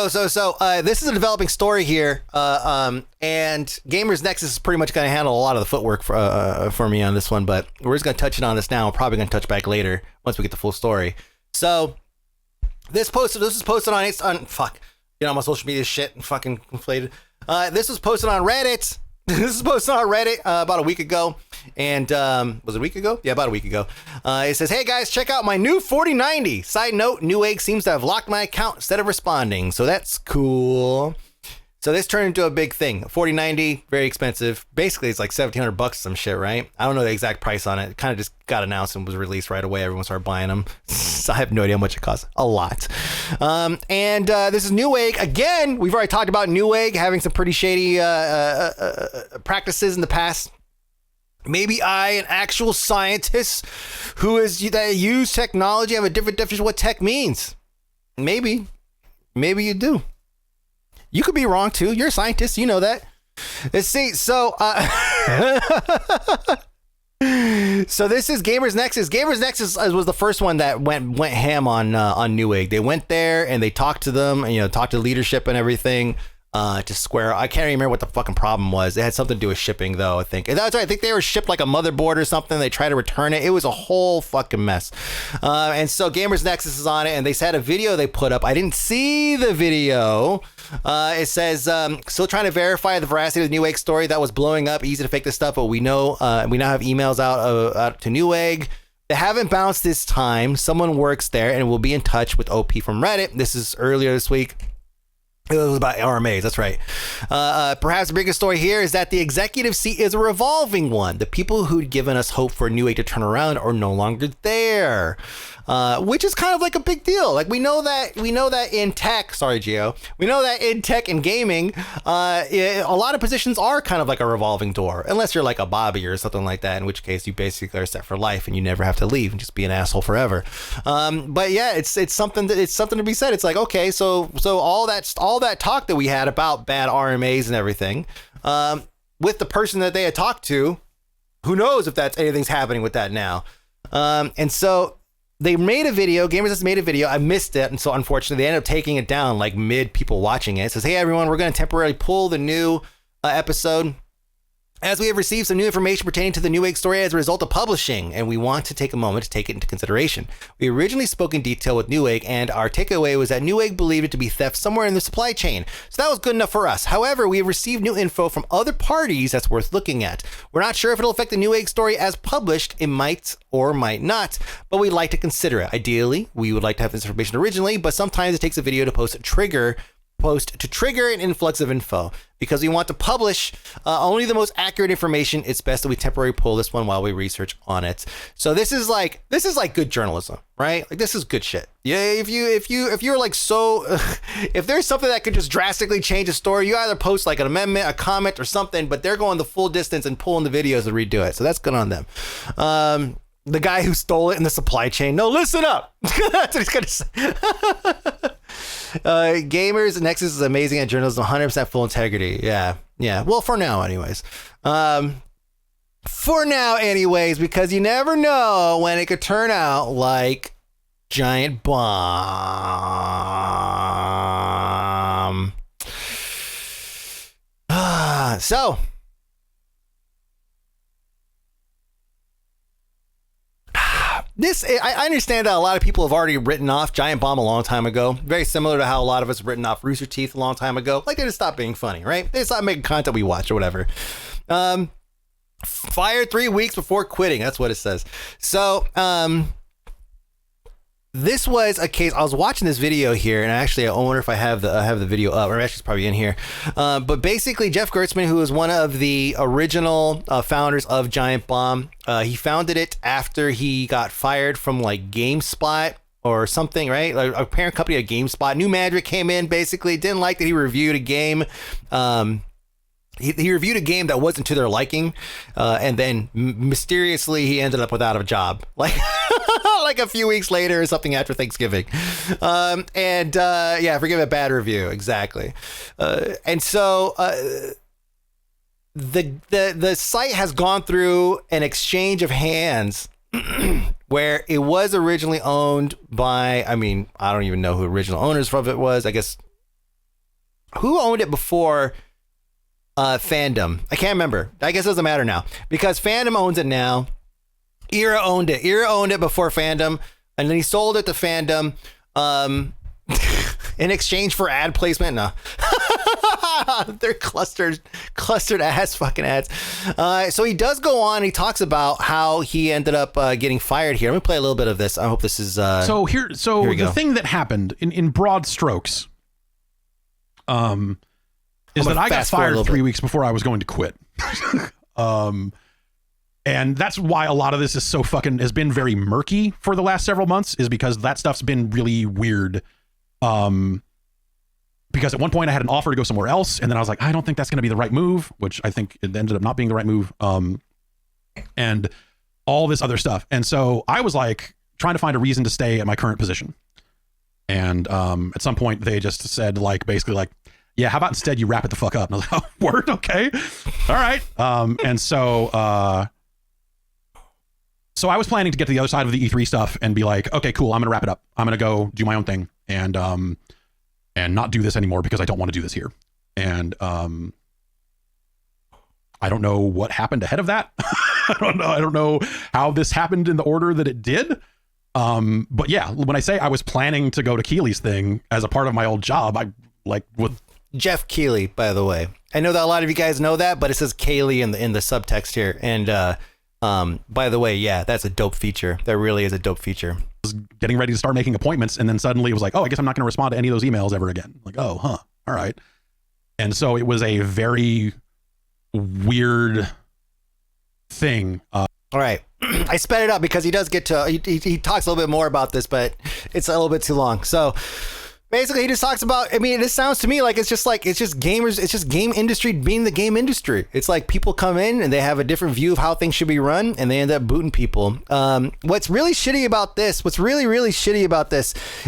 is a developing story here, and Gamers Nexus is pretty much going to handle a lot of the footwork for me on this one, but we're just going to touch it on this now. We're probably going to touch back later once we get the full story. So this was posted on fuck, you know, my social media shit and fucking inflated. This was posted on Reddit. This is posted on Reddit about a week ago. And was it a week ago? Yeah, about a week ago. It says, hey guys, check out my new 4090. Side note, Newegg seems to have locked my account instead of responding. So that's cool. So this turned into a big thing. 4090, very expensive. Basically, it's like $1,700 some shit, right? I don't know the exact price on it. It kind of just got announced and was released right away. Everyone started buying them. So I have no idea how much it costs. A lot. And this is Newegg. Again, we've already talked about Newegg having some pretty shady practices in the past. Maybe I, an actual scientist that use technology, have a different definition of what tech means. Maybe you do. You could be wrong too. You're a scientist. You know that. Let's see. So, so this is Gamers Nexus. Gamers Nexus was the first one that went ham on Newegg. They went there and they talked to them, and, talked to leadership and everything. To square, I can't remember what the fucking problem was. It had something to do with shipping, though. I think that's right. I think they were shipped like a motherboard or something. They tried to return it. It was a whole fucking mess. And so Gamers Nexus is on it, and they had a video they put up. I didn't see the video. It says still trying to verify the veracity of the Newegg story that was blowing up. Easy to fake this stuff, but we now have emails out to Newegg. They haven't bounced this time. Someone works there and will be in touch with OP from Reddit. This is earlier this week. It was about RMAs, that's right. Perhaps the biggest story here is that the executive seat is a revolving one. The people who'd given us hope for Newegg to turn around are no longer there, which is kind of like a big deal. Like we know that in tech. Sorry, Gio. We know that in tech and gaming, a lot of positions are kind of like a revolving door, unless you're like a Bobby or something like that. In which case, you basically are set for life and you never have to leave and just be an asshole forever. But yeah, it's something to be said. It's like, okay, so all that talk that we had about bad RMAs and everything, with the person that they had talked to, who knows if anything's happening with that now. And so they made a video. Gamers just made a video. I missed it, and so unfortunately they ended up taking it down like mid people watching it. It says, hey everyone, we're going to temporarily pull the new episode, as we have received some new information pertaining to the Newegg story as a result of publishing, and we want to take a moment to take it into consideration. We originally spoke in detail with Newegg, and our takeaway was that Newegg believed it to be theft somewhere in the supply chain, so that was good enough for us. However, we have received new info from other parties that's worth looking at. We're not sure if it'll affect the Newegg story as published. It might or might not, but we'd like to consider it. Ideally, we would like to have this information originally, but sometimes it takes a video to trigger an influx of info. Because we want to publish only the most accurate information, it's best that we temporarily pull this one while we research on it. So this is like good journalism, right? Like this is good shit. Yeah, if you're like if there's something that could just drastically change a story, you either post like an amendment, a comment, or something. But they're going the full distance and pulling the videos to redo it. So that's good on them. the guy who stole it in the supply chain. No, listen up. That's what he's gonna say. Gamers, Nexus is amazing at journalism, 100% full integrity. Yeah. Well, for now, anyways. Because you never know when it could turn out like Giant Bomb. So. I understand that a lot of people have already written off Giant Bomb a long time ago. Very similar to how a lot of us have written off Rooster Teeth a long time ago. Like, they just stopped being funny, right? They stopped making content we watch or whatever. Fired 3 weeks before quitting. That's what it says. So, this was a case. I was watching this video here, and actually, I wonder if I have the video up, or actually, it's probably in here. But basically, Jeff Gerstmann, who was one of the original founders of Giant Bomb, he founded it after he got fired from like GameSpot or something, right? Like a parent company of GameSpot. New management came in, basically didn't like that he reviewed a game. He reviewed a game that wasn't to their liking, and then mysteriously he ended up without a job, like like a few weeks later or something after Thanksgiving. Forgive a bad review, exactly. And so the site has gone through an exchange of hands where it was originally owned by, I don't even know who the original owners of it was. I guess who owned it before. Fandom. I can't remember. I guess it doesn't matter now because Fandom owns it now. Era owned it. Era owned it before Fandom, and then he sold it to Fandom in exchange for ad placement. No, they're clustered ass fucking ads. So he does go on. He talks about how he ended up getting fired here. Let me play a little bit of this. I hope this is.
So the thing that happened in broad strokes. Is that I got fired 3 weeks before I was going to quit. And that's why a lot of this is so has been very murky for the last several months, is because that stuff's been really weird. Because at one point I had an offer to go somewhere else, and then I was like, I don't think that's going to be the right move, which I think it ended up not being the right move. And all this other stuff. And so I was like trying to find a reason to stay at my current position. And at some point they just said basically yeah, how about instead you wrap it the fuck up? And I was like, oh, word, okay. All right. And so I was planning to get to the other side of the E3 stuff and be like, okay, cool, I'm going to wrap it up. I'm going to go do my own thing and not do this anymore because I don't want to do this here. And I don't know what happened ahead of that. I don't know how this happened in the order that it did. But yeah, when I say I was planning to go to Keeley's thing as a part of my old job, with
Jeff Keighley, by the way. I know that a lot of you guys know that, but it says Kaylee in the subtext here. And by the way, yeah, that's a dope feature. That really is a dope feature.
I was getting ready to start making appointments, and then suddenly it was like, oh, I guess I'm not going to respond to any of those emails ever again. Like, oh, huh, all right. And so it was a very weird thing.
All right. I sped it up because he does get to, he talks a little bit more about this, but it's a little bit too long. So basically, he just talks about, this sounds to me like it's just gamers, it's just game industry being the game industry. It's like people come in and they have a different view of how things should be run, and they end up booting people. What's really shitty about this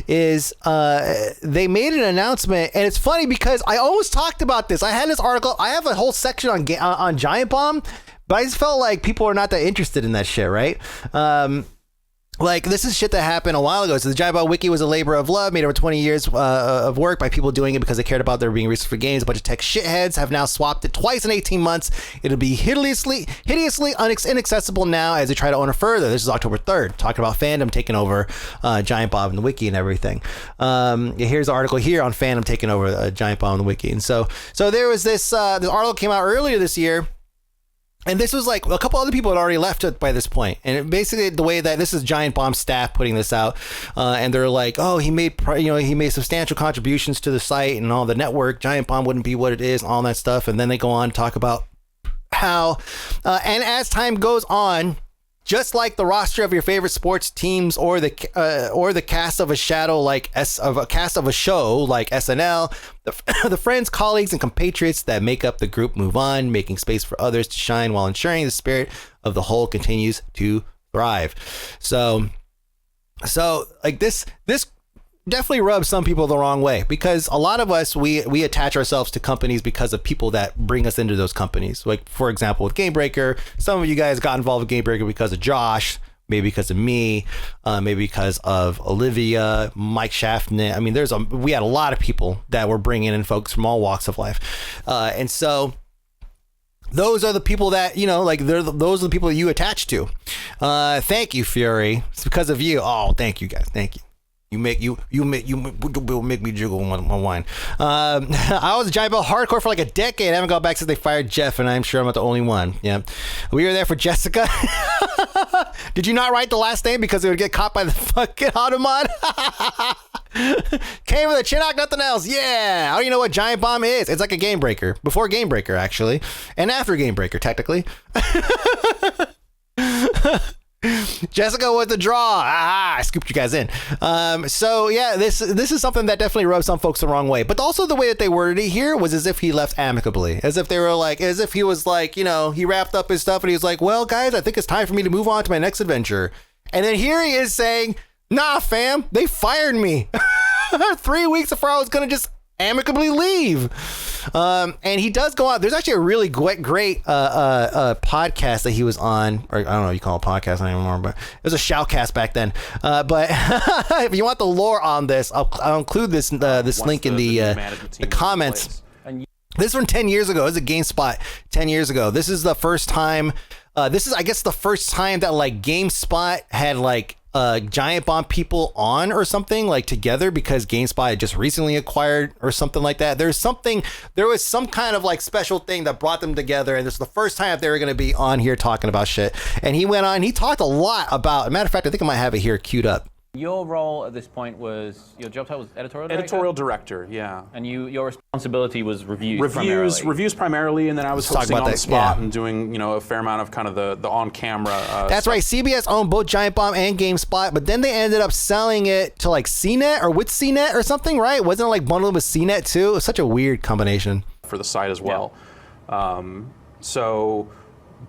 is they made an announcement, and it's funny because I almost talked about this. I had this article, I have a whole section on Giant Bomb, but I just felt like people are not that interested in that shit, right? This is shit that happened a while ago. So the Giant Bomb Wiki was a labor of love, made over 20 years of work by people doing it because they cared about there being research for games. A bunch of tech shitheads have now swapped it twice in 18 months. It'll be hideously inaccessible now as they try to own it further. This is October 3rd, talking about Fandom taking over Giant Bomb and the Wiki and everything. Here's an article here on Fandom taking over Giant Bomb and the Wiki. And so there was this article came out earlier this year. And this was like a couple other people had already left it by this point. And basically the way that this is Giant Bomb staff putting this out, and they're like, oh, he made substantial contributions to the site and all the network. Giant Bomb wouldn't be what it is and all that stuff. And then they go on to talk about how, and as time goes on, just like the roster of your favorite sports teams or the cast of a show like SNL, the friends, colleagues, and compatriots that make up the group move on, making space for others to shine while ensuring the spirit of the whole continues to thrive. So like this definitely rubs some people the wrong way, because a lot of us, we attach ourselves to companies because of people that bring us into those companies. Like, for example, with Gamebreaker, some of you guys got involved with Gamebreaker because of Josh, maybe because of me, maybe because of Olivia, Mike Shaftnit. I mean, we had a lot of people that were bringing in folks from all walks of life. And so those are the people that, like, those are the people that you attach to. Thank you, Fury. It's because of you. Oh, thank you guys. Thank you. You make me jiggle my wine. I was a Giant Bomb hardcore for like a decade. I haven't gone back since they fired Jeff, and I'm sure I'm not the only one. Yeah, we were there for Jessica. Did you not write the last name because it would get caught by the fucking Automod? Came with a Chinook, nothing else. Yeah, I don't even know what Giant Bomb is. It's like a Game Breaker, before Game Breaker actually, and after Game Breaker technically. Jessica with the draw. I scooped you guys in. So yeah, this is something that definitely rubs some folks the wrong way. But also the way that they worded it here was as if he left amicably, as if they were like, as if he was like, he wrapped up his stuff and he was like, well, guys, I think it's time for me to move on to my next adventure. And then here he is saying, nah, fam, they fired me 3 weeks before I was gonna just amicably leave. And he does go out. There's actually a really great podcast that he was on, or I don't know if you call it a podcast anymore, but it was a shoutcast back then. But if you want the lore on this, I'll include this link in the comments. This is from 10 years ago. This is a GameSpot 10 years ago. This is the first time. This is, I guess, the first time that like GameSpot had like Giant Bomb people on or something like together, because GameSpot had just recently acquired or something like that. There was some kind of like special thing that brought them together, and this is the first time that they were going to be on here talking about shit. And he went on, he talked a lot about, as a matter of fact, I think I might have it here queued up.
Your role at this point was, your job title was editorial director?
Editorial director, yeah.
And your responsibility was reviews
primarily, and then I was hosting on the spot and doing, a fair amount of kind of the on-camera
That's
stuff.
right. CBS owned both Giant Bomb and GameSpot, but then they ended up selling it to like CNET or with CNET or something, right? Wasn't it like bundled with CNET too? It was such a weird combination.
For the site as well. Yeah.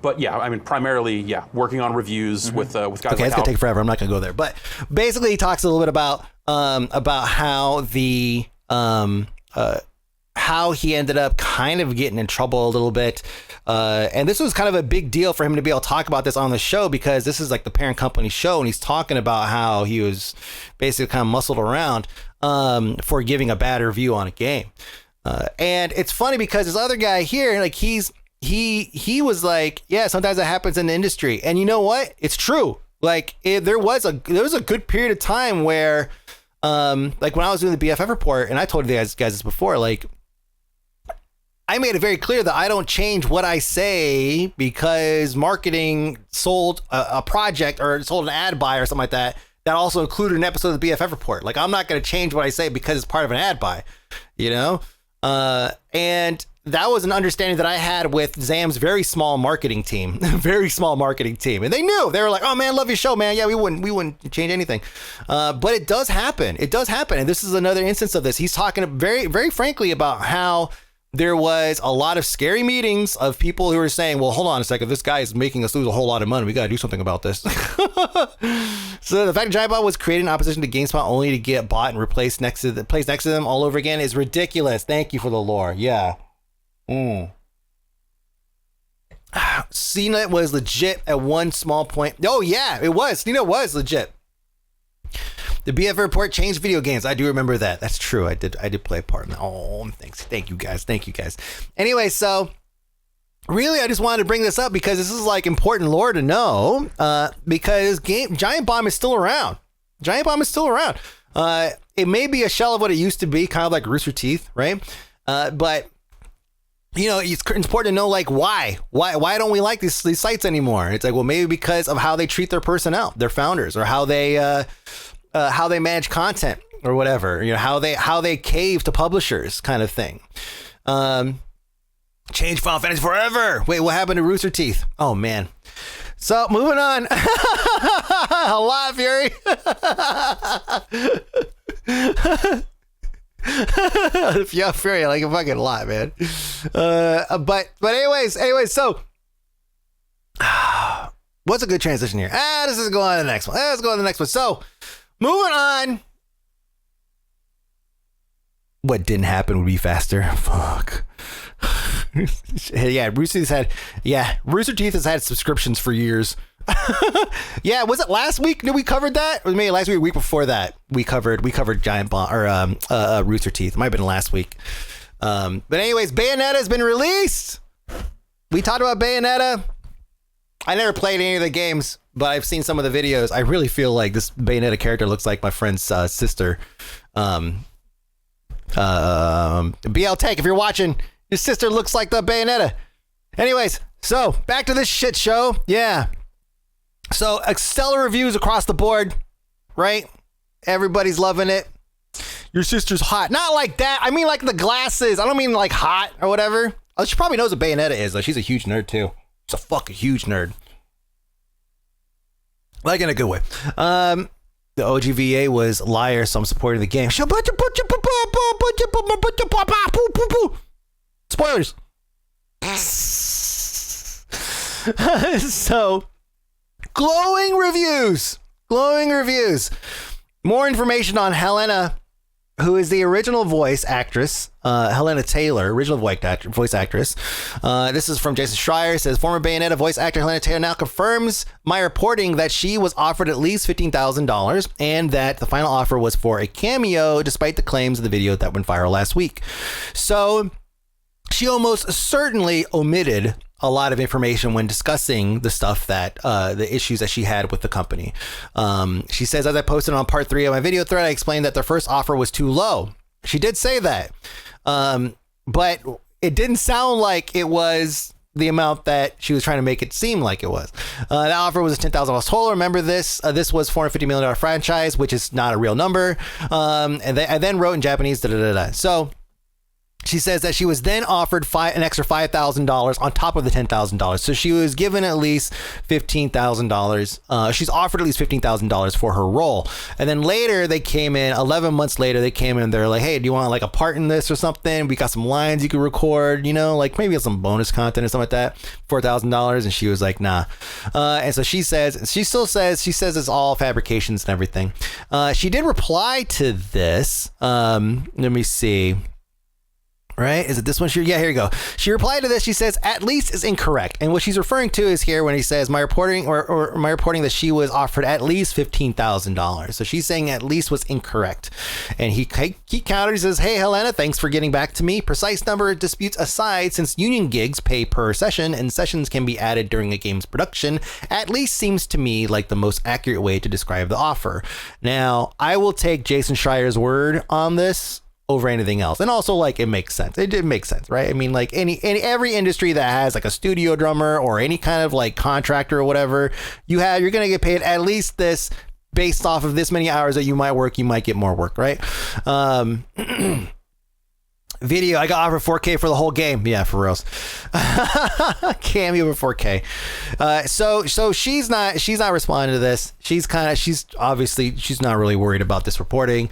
But yeah, I mean, primarily, working on reviews with guys like
Okay, it's gonna take forever. I'm not gonna go there, but basically, he talks a little bit about how the how he ended up kind of getting in trouble a little bit, and this was kind of a big deal for him to be able to talk about this on the show, because this is like the parent company show, and he's talking about how he was basically kind of muscled around for giving a bad review on a game, and it's funny because this other guy here, like he was like, yeah, sometimes that happens in the industry. And you know what? It's true. Like there was a good period of time where, like when I was doing the BFF report, and I told you guys this before, like I made it very clear that I don't change what I say because marketing sold a project or sold an ad buy or something like that also included an episode of the BFF report. Like I'm not going to change what I say because it's part of an ad buy, and that was an understanding that I had with Zam's very small marketing team, and they knew. They were like, "Oh man, love your show, man. Yeah, we wouldn't change anything." But it does happen. And this is another instance of this. He's talking very, very frankly about how there was a lot of scary meetings of people who were saying, "Well, hold on a second. This guy is making us lose a whole lot of money. We got to do something about this." So the fact that Giant Bomb was created in opposition to GameSpot only to get bought and placed next to them all over again is ridiculous. Thank you for the lore. Yeah. CNET was legit at one small point. Oh yeah, it was. CNET was legit. The BF report changed video games. I do remember that. That's true. I did play a part in that. Oh, thanks. Thank you guys. Anyway, so really, I just wanted to bring this up because this is like important lore to know. Because Giant Bomb is still around. It may be a shell of what it used to be, kind of like Rooster Teeth, right? But it's important to know, like, why don't we like these sites anymore? It's like, well, maybe because of how they treat their personnel, their founders, or how they manage content or whatever, how they cave to publishers kind of thing. Change Final Fantasy forever. Wait, what happened to Rooster Teeth? Oh man. So moving on. A lot, Fury. Yeah, Fury, like a fucking lot, man. But anyways, so What's a good transition here? This is going on to the next one. Let's go on to the next one. So, moving on. What didn't happen would be faster. Fuck. Rooster Teeth has had subscriptions for years. Yeah, was it last week that we covered that? Or maybe last week before that, we covered Giant Bomb or Rooster Teeth. It might have been last week. But anyways, Bayonetta has been released. We talked about Bayonetta. I never played any of the games, but I've seen some of the videos. I really feel like this Bayonetta character looks like my friend's sister. BL Tech, if you're watching, your sister looks like the Bayonetta. Anyways, so back to this shit show. Yeah. So stellar reviews across the board, right? Everybody's loving it. Your sister's hot. Not like that. I mean like the glasses. I don't mean like hot or whatever. Oh, she probably knows what Bayonetta is, though. She's a huge nerd, too. She's a fucking huge nerd. Like in a good way. The OGVA was liar, so I'm supporting the game. Spoilers. So, glowing reviews. More information on Helena, who is the original voice actress, Helena Taylor, original voice actress. This is from Jason Schreier. It says, former Bayonetta voice actor Helena Taylor now confirms my reporting that she was offered at least $15,000 and that the final offer was for a cameo, despite the claims of the video that went viral last week. So she almost certainly omitted a lot of information when discussing the stuff that the issues that she had with the company. She says, as I posted on part 3 of my video thread, I explained that the first offer was too low. She did say that, but it didn't sound like it was the amount that she was trying to make it seem like it was. The offer was $10,000 total. Remember this? This was $450 million franchise, which is not a real number. And I then wrote in Japanese, So she says that she was then offered an extra $5,000 on top of the $10,000. So she was given at least $15,000. She's offered at least $15,000 for her role. And then later they came in, 11 months later, they came in and they're like, hey, do you want like a part in this or something? We got some lines you could record, like maybe some bonus content or something like that, $4,000. And she was like, nah. And so she says it's all fabrications and everything. She did reply to this. Let me see. Right? Is it this one? Yeah, here you go. She replied to this. She says, at least is incorrect. And what she's referring to is here when he says my reporting or my reporting that she was offered at least $15,000. So she's saying at least was incorrect. And he countered. He says, hey, Helena, thanks for getting back to me. Precise number disputes aside, since union gigs pay per session and sessions can be added during a game's production, at least seems to me like the most accurate way to describe the offer. Now, I will take Jason Schreier's word on this over anything else. And also, like, it makes sense. It did make sense, right? I mean, like every industry that has like a studio drummer or any kind of like contractor or whatever, you're going to get paid at least this based off of this many hours that you might work, you might get more work, right? Video, I got offered 4K for the whole game. Yeah, for reals. Cameo for 4K. So she's not responding to this. She's obviously not really worried about this reporting.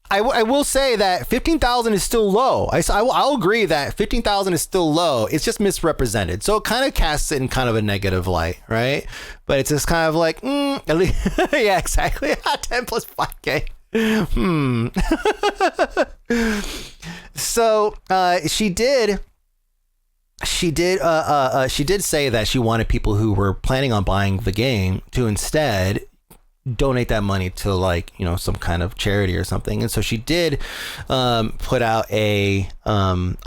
I will say that 15,000 is still low. I'll agree that 15,000 is still low. It's just misrepresented. So it kind of casts it in kind of a negative light, right? But it's just kind of like, at least, yeah, exactly. 10 plus 5K. So she did say that she wanted people who were planning on buying the game to instead donate that money to like some kind of charity or something. And so she did put out a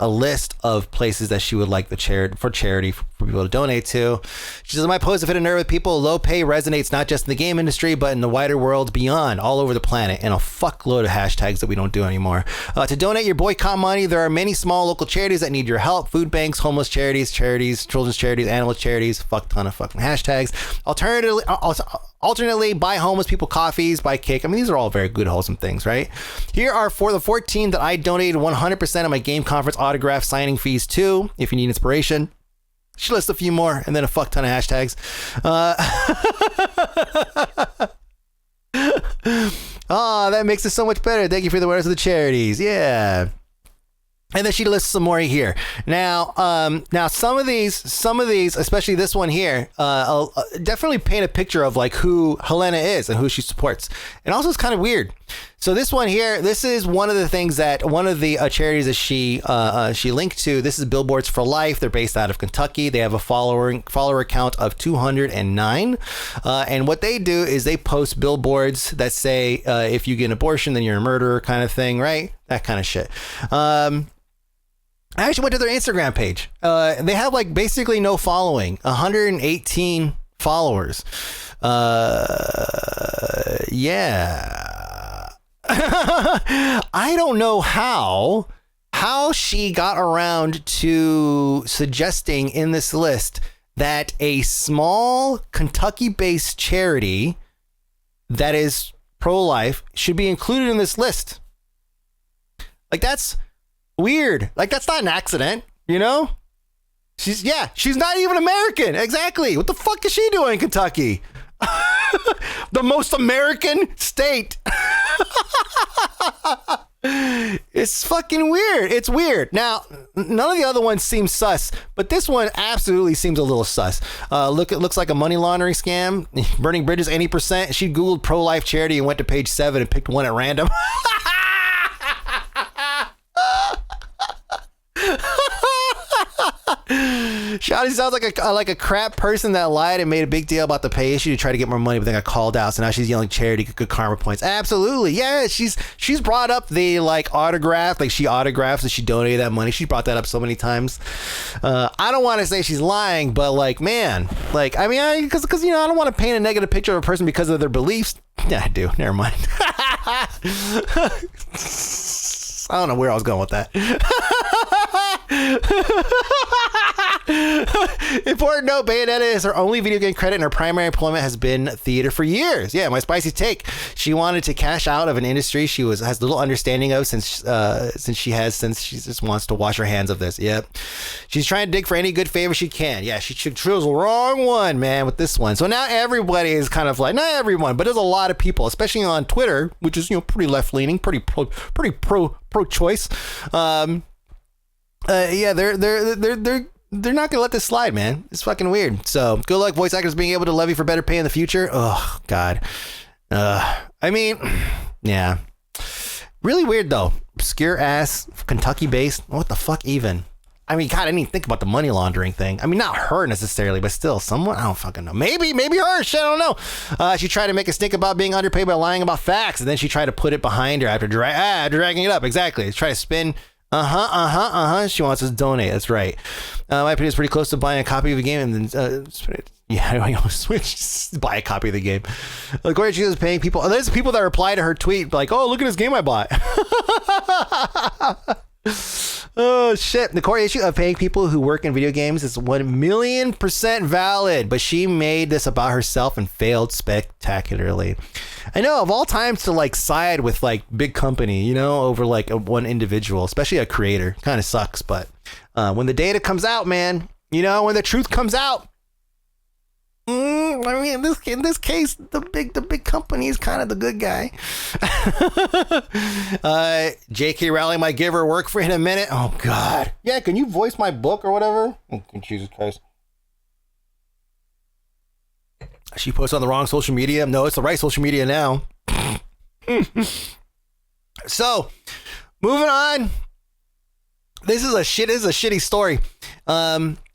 list of places that she would like for charity for people to donate to. She says, my post have hit a nerve with people. Low pay resonates not just in the game industry but in the wider world beyond, all over the planet, and a fuckload of hashtags that we don't do anymore. To donate your boycott money, there are many small local charities that need your help: food banks, homeless charities, children's charities, animal charities, fuck ton of fucking hashtags. Alternately, buy homeless people coffees, buy cake. I mean, these are all very good, wholesome things, right? Here are for the 14 that I donated 100% of my game conference autograph signing fees to, if you need inspiration. She lists a few more and then a fuck ton of hashtags. Oh, that makes it so much better. Thank you for the words of the charities. Yeah. And then she lists some more here. Now some of these, especially this one here, definitely paint a picture of like who Helena is and who she supports. And also, it's kind of weird. So this one here, this is one of the things that one of the charities that she linked to. This is Billboards for Life. They're based out of Kentucky. They have a follower count of 209. And what they do is they post billboards that say, if you get an abortion, then you're a murderer, kind of thing, right? That kind of shit. I actually went to their Instagram page. They have like basically no following, 118 followers. Yeah. I don't know how she got around to suggesting in this list that a small Kentucky-based charity that is pro-life should be included in this list. Like, that's weird. Like, that's not an accident, you know? She's not even American. Exactly. What the fuck is she doing in Kentucky? The most American state. It's fucking weird. It's weird. Now, none of the other ones seem sus, but this one absolutely seems a little sus. It looks like a money laundering scam. Burning bridges 80%. She Googled pro-life charity and went to page 7 and picked one at random. Shawty sounds like a crap person that lied and made a big deal about the pay issue to try to get more money, but then got called out. So now she's yelling charity, good karma points. Absolutely, yeah. She's brought up the like autograph, like she autographs and she donated that money. She brought that up so many times. I don't want to say she's lying, but like, man, like, I mean, because I don't want to paint a negative picture of a person because of their beliefs. Yeah, I do. Never mind. I don't know where I was going with that. Important note, Bayonetta is her only video game credit and her primary employment has been theater for years. Yeah, my spicy take. She wanted to cash out of an industry she has little understanding of since she just wants to wash her hands of this. Yep. She's trying to dig for any good favor she can. Yeah, she chose the wrong one, man, with this one. So now everybody is kind of like, not everyone, but there's a lot of people, especially on Twitter, which is, pretty left-leaning, pretty pro-choice. Yeah, they're not gonna let this slide, man. It's fucking weird. So good luck voice actors being able to levy for better pay in the future. Oh God. I mean, yeah, really weird though. Obscure ass Kentucky based. What the fuck even? I mean, God, I didn't even think about the money laundering thing. I mean, not her necessarily, but still someone. I don't fucking know. Maybe her. Shit, I don't know. She tried to make a stink about being underpaid by lying about facts, and then she tried to put it behind her after dragging it up. Exactly. Try to spin. She wants us to donate. That's right. My opinion is pretty close to buying a copy of the game and then I switch. Buy a copy of the game. According to she is paying people. There's people that reply to her tweet like, "Oh, look at this game I bought." Oh shit. The core issue of paying people who work in video games is 1,000,000% valid, but she made this about herself and failed spectacularly. I know, of all times to like side with like big company, over like one individual, especially a creator, kind of sucks. But when the data comes out, man, when the truth comes out, I mean, in this case, the big company is kind of the good guy. J.K. Rowling might give her work for in a minute. Oh God, yeah. Can you voice my book or whatever? Oh, Jesus Christ. She posted on the wrong social media. No, it's the right social media now. So, moving on. This is a shitty story.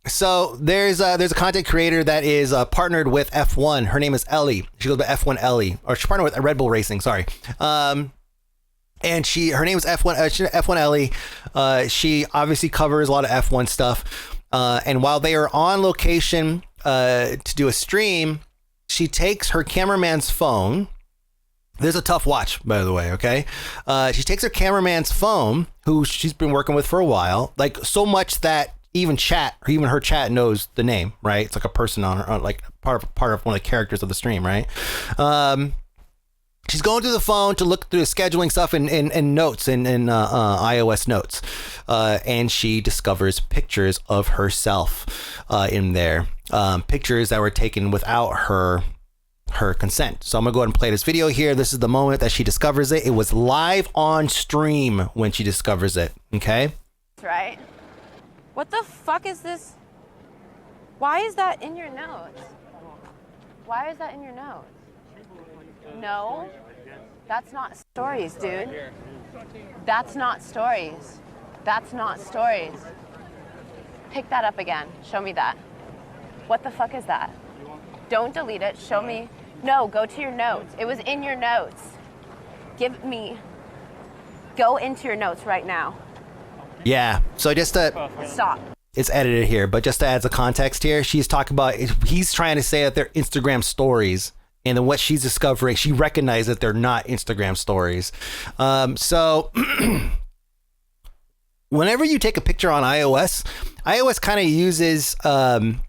So there's a content creator that is partnered with F1. Her name is Elly. She goes by F1 Elly, or she's partnered with Red Bull Racing. Sorry. And her name is F1 Elly. She obviously covers a lot of F1 stuff. And while they are on location to do a stream, she takes her cameraman's phone. This is a tough watch, by the way, okay? She takes her cameraman's phone, who she's been working with for a while, like so much that even her chat knows the name, right? It's like a person on her, like part of one of the characters of the stream, right? She's going through the phone to look through the scheduling stuff and notes and iOS notes, and she discovers pictures of herself in there, pictures that were taken without her consent. So I'm gonna go ahead and play this video here. This is the moment that she discovers it. It was live on stream when she discovers it. Okay.
right? What the fuck is this? Why is that in your notes? Why is that in your notes? No, that's not stories, dude. That's not stories. That's not stories. Pick that up again. Show me that. What the fuck is that? Don't delete it. Show me. No, go to your notes. It was in your notes. Go into your notes right now.
Yeah. So just to
stop.
It's edited here, but just to add the context here, she's talking about, he's trying to say that they're Instagram stories. And then what she's discovering, she recognized that they're not Instagram stories. So whenever you take a picture on iOS kind of uses,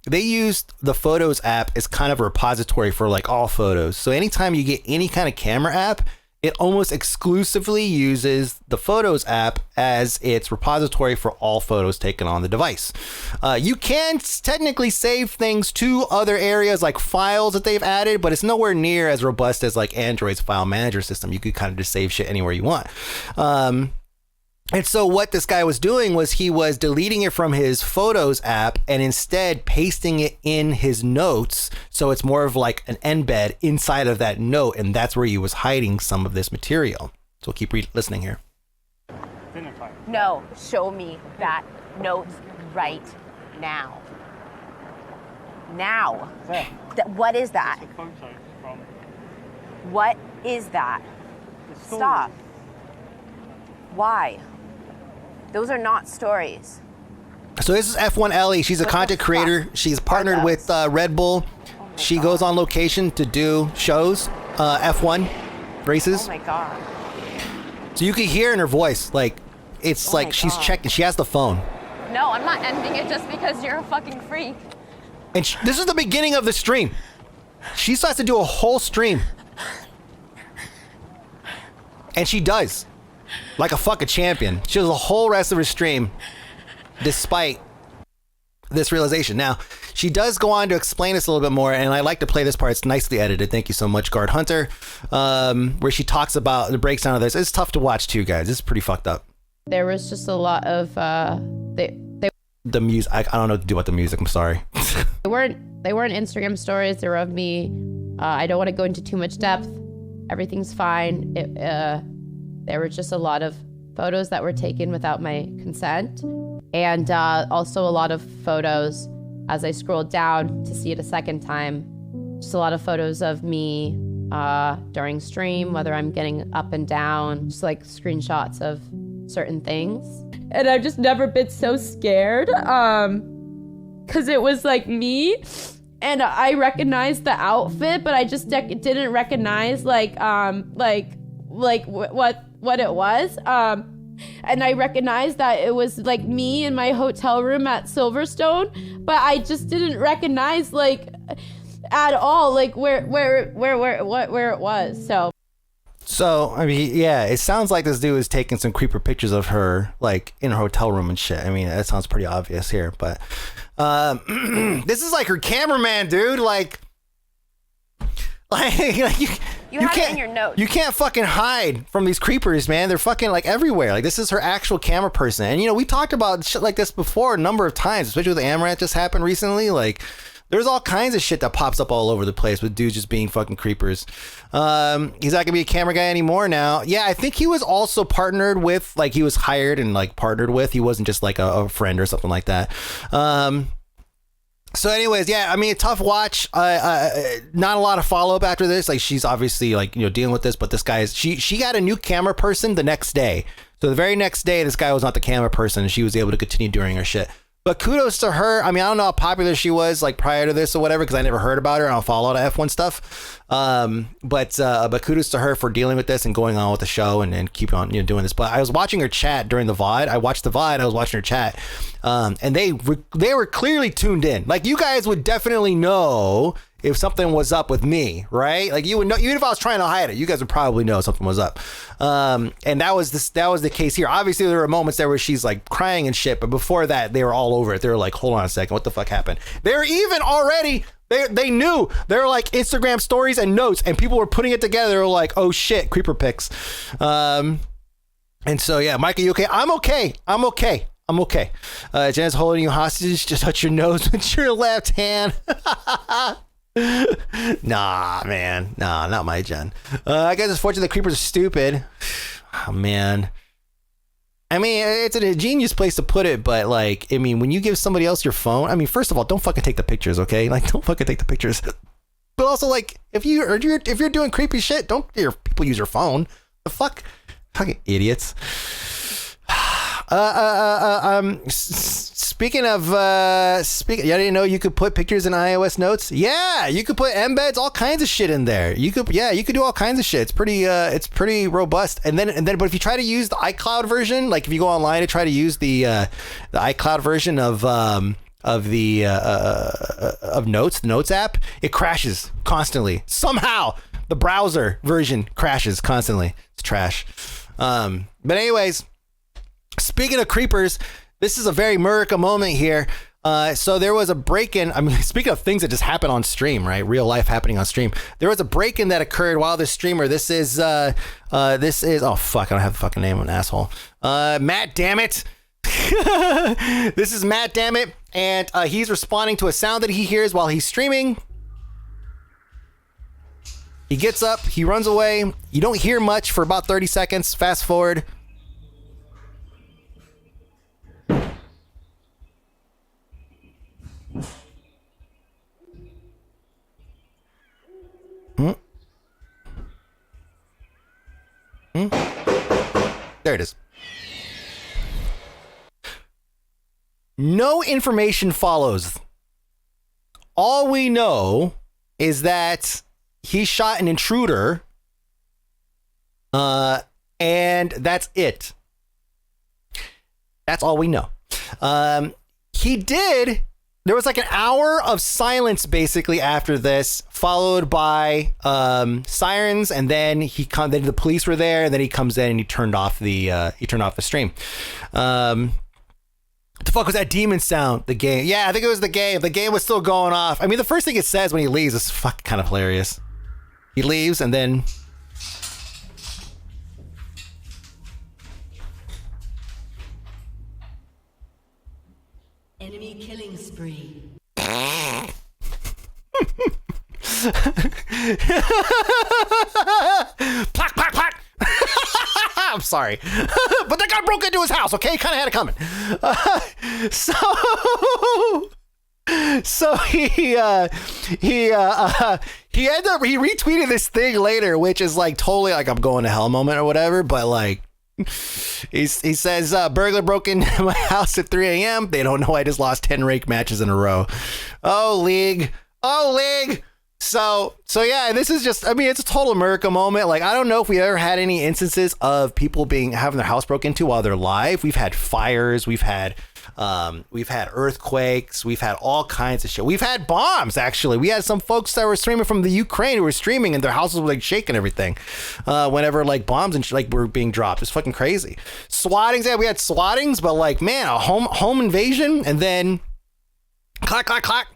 they use the Photos app as kind of a repository for like all photos. So anytime you get any kind of camera app, it almost exclusively uses the Photos app as its repository for all photos taken on the device. You can technically save things to other areas like files that they've added, but it's nowhere near as robust as like Android's file manager system. You could kind of just save shit anywhere you want. And so what this guy was doing was he was deleting it from his Photos app and instead pasting it in his notes. So it's more of like an embed inside of that note. And that's where he was hiding some of this material. So keep listening here.
No, show me that note right now. Now. What is that? What is that? Stop. Why? Those are not stories.
So this is F1 Elly. She's a content creator. She's partnered with Red Bull. She goes on location to do shows, F1 races.
Oh my God.
So you can hear in her voice, like, it's like she's checking. She has the phone.
No, I'm not ending it just because you're a fucking freak.
And this is the beginning of the stream. She starts to do a whole stream. And she does. Like a fucking champion. She does the whole rest of her stream despite this realization. Now, she does go on to explain this a little bit more, and I like to play this part. It's nicely edited. Thank you so much, Guard Hunter. Where she talks about the breakdown of this. It's tough to watch too, guys. It's pretty fucked up.
There was just a lot of
the music. I don't know what to do about the music. I'm sorry.
They weren't Instagram stories. They were of me. I don't want to go into too much depth. Everything's fine. There were just a lot of photos that were taken without my consent. And also a lot of photos, as I scrolled down to see it a second time, just a lot of photos of me during stream, whether I'm getting up and down, just like screenshots of certain things. And I've just never been so scared because it was like me. And I recognized the outfit, but I just didn't recognize what it was. And I recognized that it was like me in my hotel room at Silverstone, but I just didn't recognize like at all like where it was.
So I mean, yeah, it sounds like this dude is taking some creeper pictures of her like in her hotel room and shit. I mean, that sounds pretty obvious here, but this is like her cameraman, dude. Like you
have
can't,
it in your notes.
You can't fucking hide from these creepers, man. They're fucking like everywhere. Like this is her actual camera person. And you know, we talked about shit like this before a number of times, especially with the Amaranth just happened recently. Like there's all kinds of shit that pops up all over the place with dudes just being fucking creepers. He's not gonna be a camera guy anymore now. Yeah, I think he was also partnered with, like he was hired and like partnered with. He wasn't just like a friend or something like that. So anyways, yeah, I mean, a tough watch. Not a lot of follow-up after this. Like she's obviously like, you know, dealing with this, but this guy is, she got a new camera person the next day. So the very next day, this guy was not the camera person and she was able to continue doing her shit. But kudos to her. I mean, I don't know how popular she was like prior to this or whatever, because I never heard about her. I don't follow a lot of F1 stuff. But kudos to her for dealing with this and going on with the show and keeping on, you know, doing this. But I was watching her chat during the VOD. I watched the VOD. I was watching her chat, and they were clearly tuned in. Like you guys would definitely know if something was up with me, right? Like you would know, even if I was trying to hide it, you guys would probably know something was up. And that was the case here. Obviously there were moments there where she's like crying and shit, but before that they were all over it. They were like, hold on a second, what the fuck happened? They were even already, they knew. They were like Instagram stories and notes, and people were putting it together. They were like, oh shit, creeper pics. And so yeah, Mike, are you okay? I'm okay. I'm okay. Jen's holding you hostage. Just touch your nose with your left hand. Nah, man. Nah, not my Jen. I guess it's fortunate the creepers are stupid. Oh, man. I mean, it's an ingenious place to put it, but like, I mean, when you give somebody else your phone, I mean, first of all, don't fucking take the pictures, okay? Like, don't fucking take the pictures. But also, like, if you're doing creepy shit, don't your people use your phone. The fuck, fucking idiots. Speaking of, I didn't know you could put pictures in iOS notes. Yeah, you could put embeds, all kinds of shit in there. You could do all kinds of shit. It's pretty robust. And then, but if you try to use the iCloud version, like if you go online to try to use the iCloud version of Notes, the Notes app, it crashes constantly. Somehow, the browser version crashes constantly. It's trash. But anyways. Speaking of creepers, this is a very Murica moment here. So there was a break-in. I mean, speaking of things that just happen on stream, right? Real life happening on stream. There was a break-in that occurred while this streamer. This is oh fuck, I don't have the fucking name of an asshole. Matt, damn it. This is Matt, damn it, and he's responding to a sound that he hears while he's streaming. He gets up, he runs away. You don't hear much for about 30 seconds. Fast forward. There it is. No information follows. All we know is that he shot an intruder, and that's it. That's all we know. There was like an hour of silence basically after this, followed by sirens, and then then the police were there, and then he comes in and he turned off the stream. What the fuck was that demon sound? The game. Yeah, I think it was the game. The game was still going off. I mean, the first thing it says when he leaves is fucking kind of hilarious. He leaves and then
enemy killing spree.
Plack, plack, plack. I'm sorry, but that guy broke into his house. Okay, kind of had it coming. So he retweeted this thing later, which is like totally like I'm going to hell moment or whatever. But like he says, burglar broke into my house at 3 a.m. They don't know I just lost 10 rake matches in a row. Oh, league. So yeah, this is just, I mean, it's a total Murica moment. Like, I don't know if we ever had any instances of people having their house broken into while they're live. We've had fires, we've had earthquakes, we've had all kinds of shit. We've had bombs, actually. We had some folks that were streaming from the Ukraine who were streaming and their houses were like shaking everything whenever like bombs and like were being dropped. It's fucking crazy. Swattings, yeah, we had swattings, but like, man, a home invasion, and then clack, clack, clack.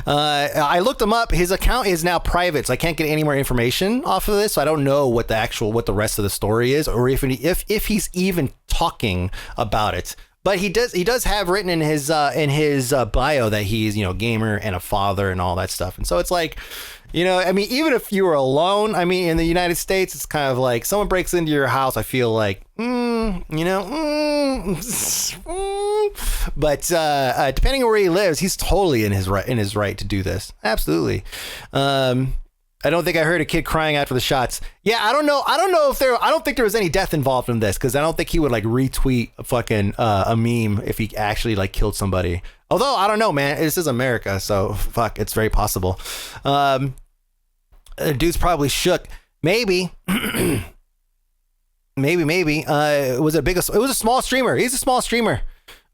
I looked him up. His account is now private, so I can't get any more information off of this. So I don't know what the rest of the story is, or if he's even talking about it. But he does have written in his bio that he's, you know, gamer and a father and all that stuff. And so it's like, you know, I mean, even if you were alone, I mean, in the United States, it's kind of like someone breaks into your house. I feel like, but depending on where he lives, he's totally in his right to do this. Absolutely. I don't think I heard a kid crying after the shots. Yeah, I don't know if I don't think there was any death involved in this, because I don't think he would like retweet a fucking a meme if he actually like killed somebody. Although I don't know, man, this is America, so fuck, it's very possible. Dude's probably shook. Maybe. maybe. It was a small streamer. He's a small streamer.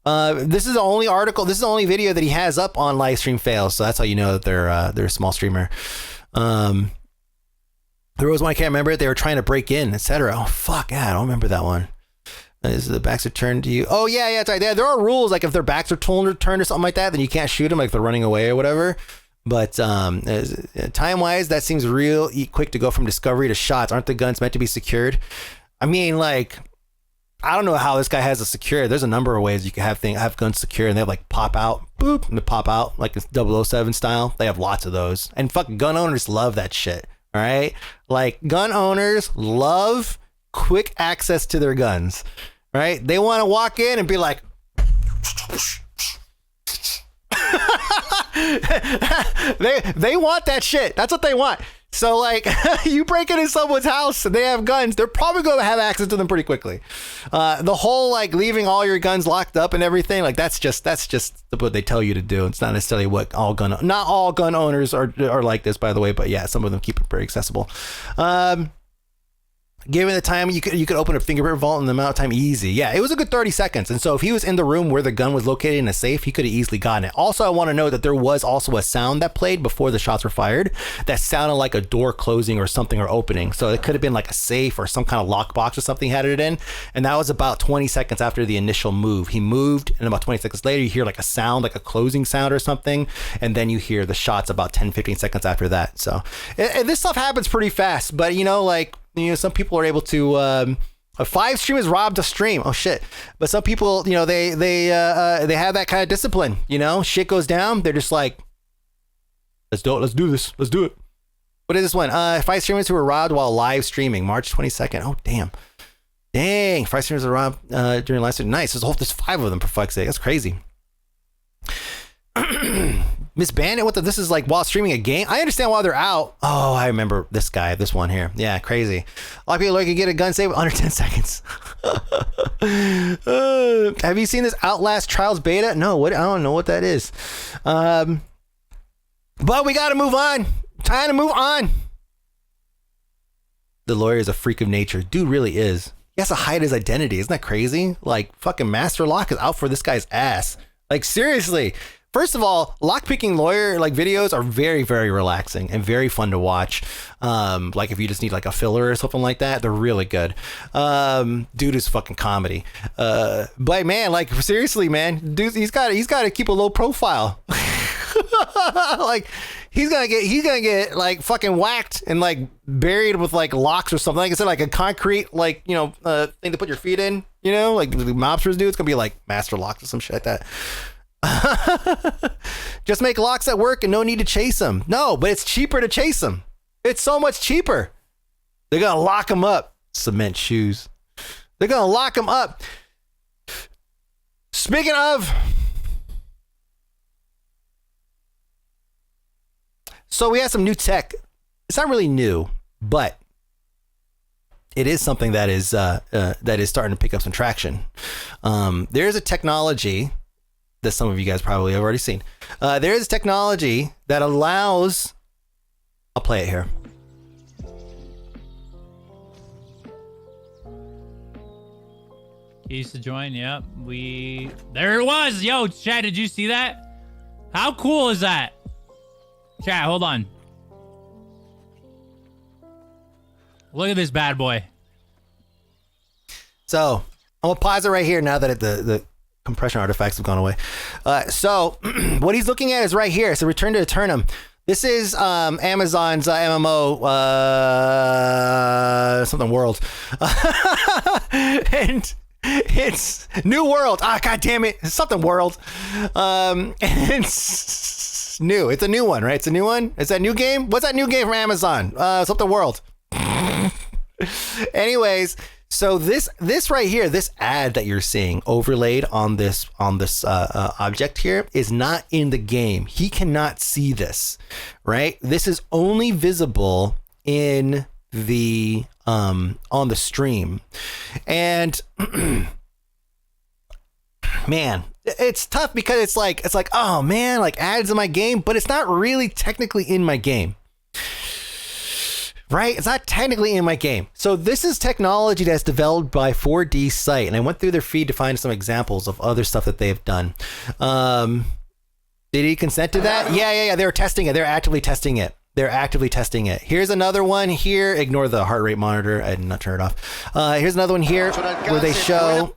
This is the only article. This is the only video that he has up on live stream fails. So that's how you know that they're a small streamer. There was one, I can't remember it. They were trying to break in, etc. Oh fuck, yeah, I don't remember that one. Is the backs are turned to you? Oh yeah, that's right. There are rules, like if their backs are turned or something like that, then you can't shoot them, like if they're running away or whatever. But time wise, that seems real quick to go from discovery to shots. Aren't the guns meant to be secured? I mean, like, I don't know how this guy has it secure. There's a number of ways you can have guns secure, and they have like pop out, boop, and they pop out like it's 007 style. They have lots of those, and fucking gun owners love that shit. All right, like gun owners love quick access to their guns. Right? They want to walk in and be like. they want that shit. That's what they want. So like you break into someone's house and they have guns, they're probably going to have access to them pretty quickly. The whole like leaving all your guns locked up and everything, like that's just what they tell you to do. It's not necessarily what not all gun owners are like this, by the way, but yeah, some of them keep it very accessible. Given the time, you could open a fingerprint vault in the amount of time easy. Yeah, it was a good 30 seconds. And so if he was in the room where the gun was located in a safe, he could have easily gotten it. Also, I want to know that there was also a sound that played before the shots were fired that sounded like a door closing or something or opening. So it could have been like a safe or some kind of lockbox or something had it in. And that was about 20 seconds after the initial move. He moved, and about 20 seconds later, you hear like a sound, like a closing sound or something. And then you hear the shots about 10, 15 seconds after that. So this stuff happens pretty fast. But, some people are able to 5 streamers robbed a stream. Oh shit. But some people, they have that kind of discipline, shit goes down. They're just like, let's do this. Let's do it. What is this one? 5 streamers who were robbed while live streaming, March 22nd. Oh, damn. 5 streamers were robbed during live stream. Nice. There's 5 of them, for fuck's sake. That's crazy. Miss Bandit, this is like while streaming a game. I understand why they're out. Oh, I remember this one here. Yeah, crazy. A lot of people can get a gun saved under 10 seconds. Have you seen this Outlast Trials beta? No, I don't know what that is. But we got to move on. Time to move on. The lawyer is a freak of nature. Dude really is. He has to hide his identity. Isn't that crazy? Like, fucking Master Lock is out for this guy's ass. Like, seriously. First of all, lockpicking lawyer like videos are very, very relaxing and very fun to watch. Like if you just need like a filler or something like that, they're really good. Dude is fucking comedy. But man, like seriously, man, dude, he's got to keep a low profile. Like he's gonna get like fucking whacked and like buried with like locks or something. Like I said, like a concrete like thing to put your feet in. Like the mobsters do. It's gonna be like Master Locks or some shit like that. Just make locks that work and no need to chase them. No, but it's cheaper to chase them. It's so much cheaper. They're gonna lock them up. Cement shoes. They're gonna lock them up. Speaking of, so we have some new tech. It's not really new, but it is something that is starting to pick up some traction. There's a technology that some of you guys probably have already seen. There is technology that allows... I'll play it here.
He used to join, yep. There it was! Yo, chat, did you see that? How cool is that? Chat, hold on. Look at this bad boy.
So, I'm gonna pause it right here now that the compression artifacts have gone away. So what he's looking at is right here. So Return to Eternum. This is Amazon's MMO something world. And it's New World. God damn it. It's something world. And it's new. It's a new one, right? It's a new one. Is that a new game? What's that new game from Amazon? Something world. Anyways, so this right here, this ad that you're seeing overlaid on this object here is not in the game. He cannot see this, right? This is only visible in the on the stream, and man, it's tough because it's like oh man, like ads in my game, but it's not really technically in my game. Right? It's not technically in my game. So this is technology that's developed by 4D Site, and I went through their feed to find some examples of other stuff that they've done. Did he consent to that? Yeah. They were testing it. They're actively testing it. Here's another one here. Ignore the heart rate monitor. I did not turn it off. Here's another one here where they show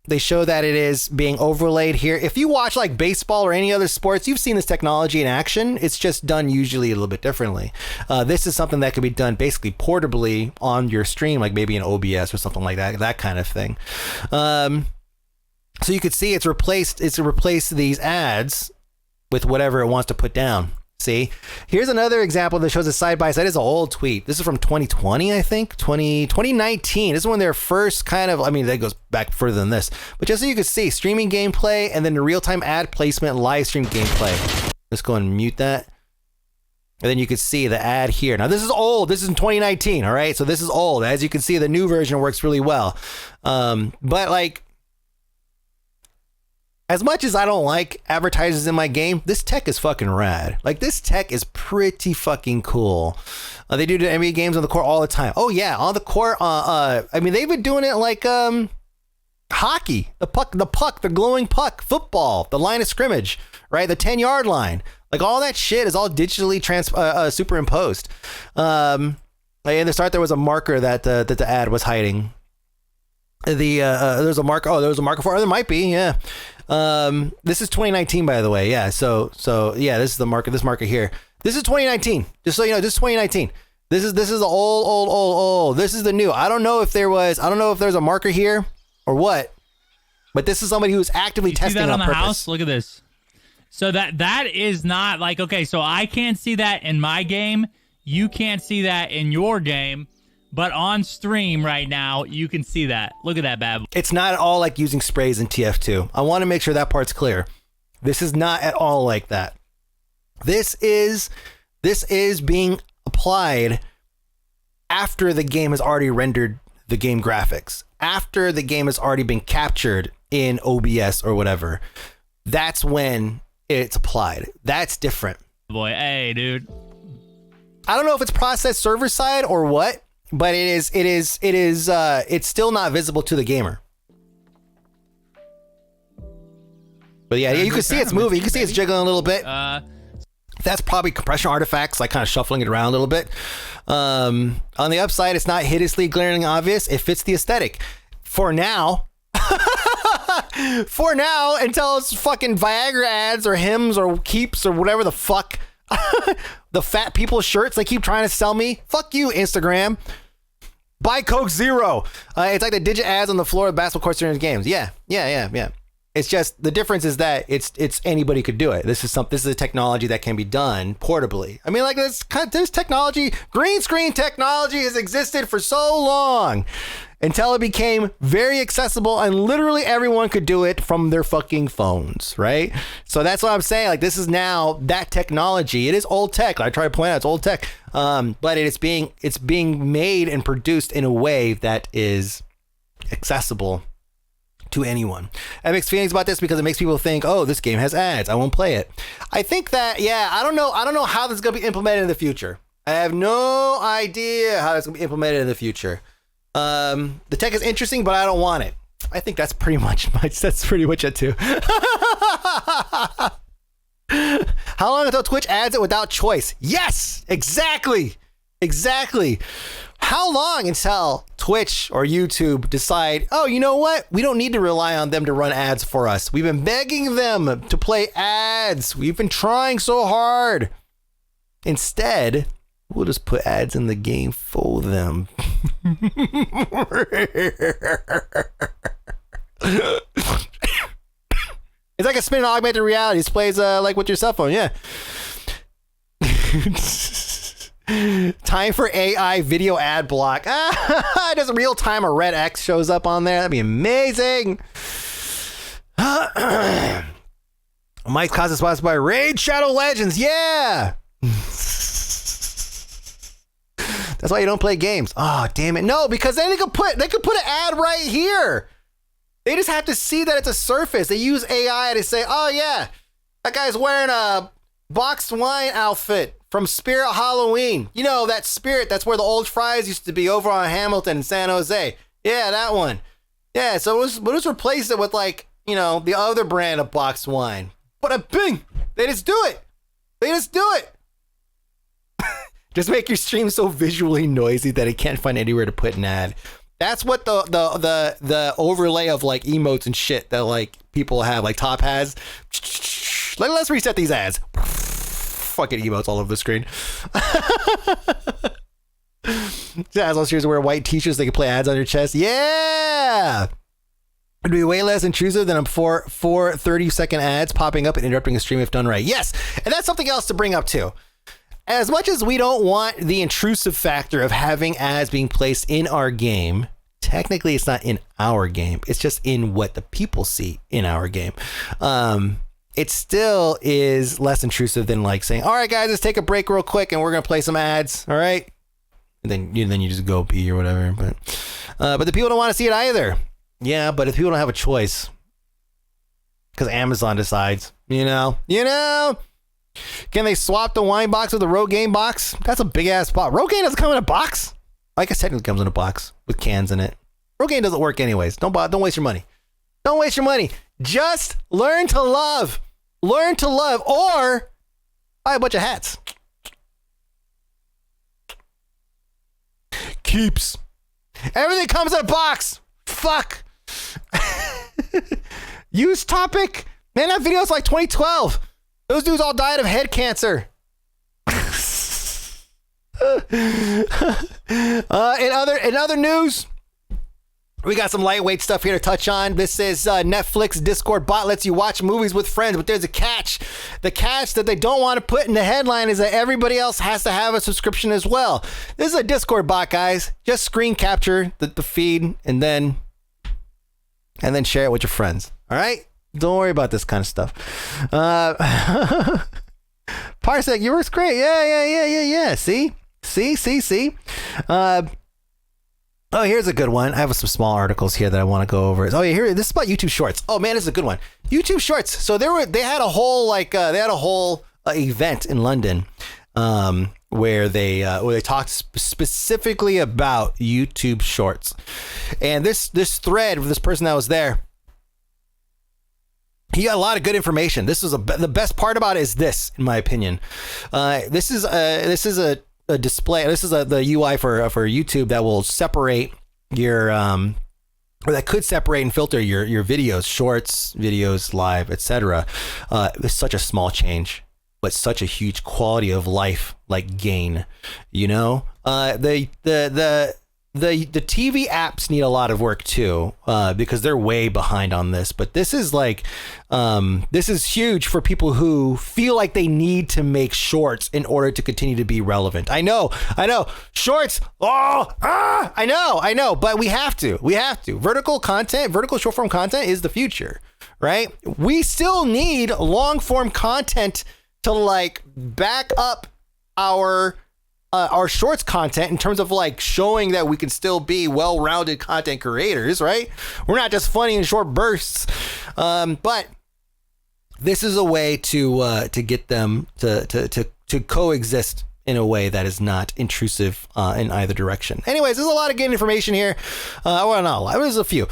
They show that it is being overlaid here. If you watch like baseball or any other sports, you've seen this technology in action. It's just done usually a little bit differently. This is something that could be done basically portably on your stream, like maybe in OBS or something like that kind of thing. So you could see it's replaced these ads with whatever it wants to put down. See, here's another example that shows a side by side. It's an old tweet. This is from 2020, I think, 2019. This is when their first kind of, I mean, that goes back further than this, but just so you can see streaming gameplay and then the real-time ad placement live stream gameplay. Let's go and mute that. And then you can see the ad here. Now this is old. This is in 2019. All right. So this is old. As you can see, the new version works really well. But like, as much as I don't like advertisers in my game, this tech is fucking rad. Like, this tech is pretty fucking cool. They do the NBA games on the court all the time. Oh yeah, on the court. I mean, they've been doing it like hockey, the glowing puck, football, the line of scrimmage, right? The 10-yard line. Like, all that shit is all digitally superimposed. In the start, there was a marker that the ad was hiding. There's a marker. Oh, there was a marker for it. There might be, yeah. This is 2019, by the way. Yeah. So yeah, this is the marker. This marker here. This is 2019. Just so you know, this is 2019. This is the old. This is the new. I don't know if there's a marker here or what, but this is somebody who's actively testing
see that on
on
the
purpose.
house. Look at this. So that is not like, okay, so I can't see that in my game. You can't see that in your game. But on stream right now, you can see that. Look at that bad boy.
It's not at all like using sprays in TF2. I want to make sure that part's clear. This is not at all like that. This is being applied after the game has already rendered the game graphics. After the game has already been captured in OBS or whatever. That's when it's applied. That's different.
Boy, hey, dude.
I don't know if it's processed server side or what. But it's still not visible to the gamer. But yeah, you can see it's moving. You can see it's jiggling a little bit. That's probably compression artifacts, like kind of shuffling it around a little bit. On the upside, it's not hideously glaringly obvious. It fits the aesthetic. For now. For now, until it's fucking Viagra ads or Hims or Keeps or whatever the fuck. The fat people shirts they keep trying to sell me. Fuck you, Instagram. Buy Coke Zero. It's like the digit ads on the floor of basketball courts during games. Yeah. It's just the difference is that it's anybody could do it. This is a technology that can be done portably. I mean, like this technology, green screen technology has existed for so long until it became very accessible and literally everyone could do it from their fucking phones, right? So that's what I'm saying. Like, this is now that technology. It is old tech. I try to point out it's old tech, but it's being made and produced in a way that is accessible to anyone. I have mixed feelings about this because it makes people think, oh, this game has ads, I won't play it. I think that, yeah, I don't know how this is going to be implemented in the future. I have no idea how it's going to be implemented in the future. The tech is interesting, but I don't want it. I think that's pretty much it too. How long until Twitch adds it without choice? Yes, exactly. How long until Twitch or YouTube decide, oh, you know what? We don't need to rely on them to run ads for us. We've been begging them to play ads. We've been trying so hard. Instead, we'll just put ads in the game for them. It's like a spin augmented reality. It plays like with your cell phone, yeah. Time for AI video ad block. Does real time a red X shows up on there? That'd be amazing. Mike's cause is sponsored by Raid Shadow Legends. Yeah. That's why you don't play games. Oh, damn it. No, because then they could put an ad right here. They just have to see that it's a surface. They use AI to say, oh yeah, that guy's wearing a boxed wine outfit from Spirit Halloween. You know, that Spirit, that's where the old fries used to be over on Hamilton in San Jose. Yeah, that one. Yeah, so we'll just replace it with, like, you know, the other brand of boxed wine. But a bing! They just do it. Just make your stream so visually noisy that it can't find anywhere to put an ad. That's what the overlay of like emotes and shit that like people have, like Top has. Let's reset these ads. Fucking emotes all over the screen. Assholes here wear white t-shirts. They can play ads on your chest. Yeah. It'd be way less intrusive than four 30-second ads popping up and interrupting a stream if done right. Yes. And that's something else to bring up too. As much as we don't want the intrusive factor of having ads being placed in our game, technically it's not in our game. It's just in what the people see in our game. It still is less intrusive than like saying, all right, guys, let's take a break real quick and we're going to play some ads. All right. And then you just go pee or whatever. But the people don't want to see it either. Yeah, but if people don't have a choice, because Amazon decides, you know, can they swap the wine box with the Rogaine box? That's a big ass box. Rogaine doesn't come in a box. I guess technically it comes in a box with cans in it. Rogaine doesn't work anyways. Don't waste your money. Don't waste your money. Just learn to love. Learn to love, or buy a bunch of hats. Keeps. Everything comes in a box. Fuck. Use topic. Man, that video's like 2012. Those dudes all died of head cancer. In other news, we got some lightweight stuff here to touch on. This is Netflix Discord bot lets you watch movies with friends, but there's a catch. The catch that they don't want to put in the headline is that everybody else has to have a subscription as well. This is a Discord bot, guys. Just screen capture the feed and then share it with your friends. All right? Don't worry about this kind of stuff. Parsec, your work's great. Yeah. See? Oh, here's a good one. I have some small articles here that I want to go over. Oh, yeah, here. This is about YouTube Shorts. Oh man, this is a good one. YouTube Shorts. So they had a whole event in London where they talked specifically about YouTube Shorts, and this thread with this person that was there, he got a lot of good information. This is the best part about it is this, in my opinion. This is a display. This is the UI for YouTube that will separate your or that could separate and filter your videos, shorts, videos, live, etc. It's such a small change, but such a huge quality of life like gain. You know, the TV apps need a lot of work too, because they're way behind on this. But this is this is huge for people who feel like they need to make shorts in order to continue to be relevant. I know, shorts. I know, but we have to. Vertical short form content is the future, right? We still need long form content to like back up our shorts content in terms of like showing that we can still be well-rounded content creators, right? We're not just funny in short bursts, but this is a way to get them to coexist in a way that is not intrusive in either direction. Anyways, there's a lot of good information here. Well, not a lot. There's a few.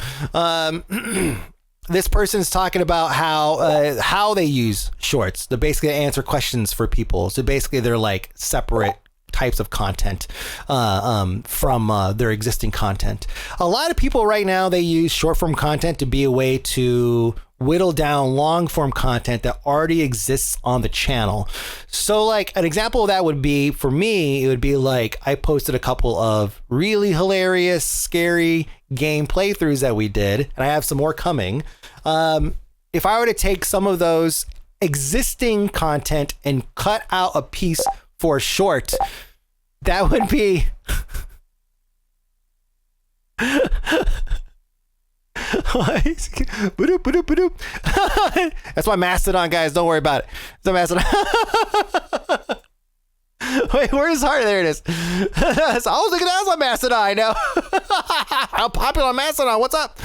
This person's talking about how they use shorts. They basically answer questions for people. So basically, they're like separate types of content from their existing content. A lot of people right now, they use short form content to be a way to whittle down long form content that already exists on the channel. So like an example of that would be, for me, it would be like I posted a couple of really hilarious, scary game playthroughs that we did, and I have some more coming. If I were to take some of those existing content and cut out a piece for short, that would be that's my Mastodon, guys. Don't worry about it. It's a Mastodon. Wait, where's his heart? There it is. So I was looking at my Mastodon. I know. How popular on Mastodon? What's up?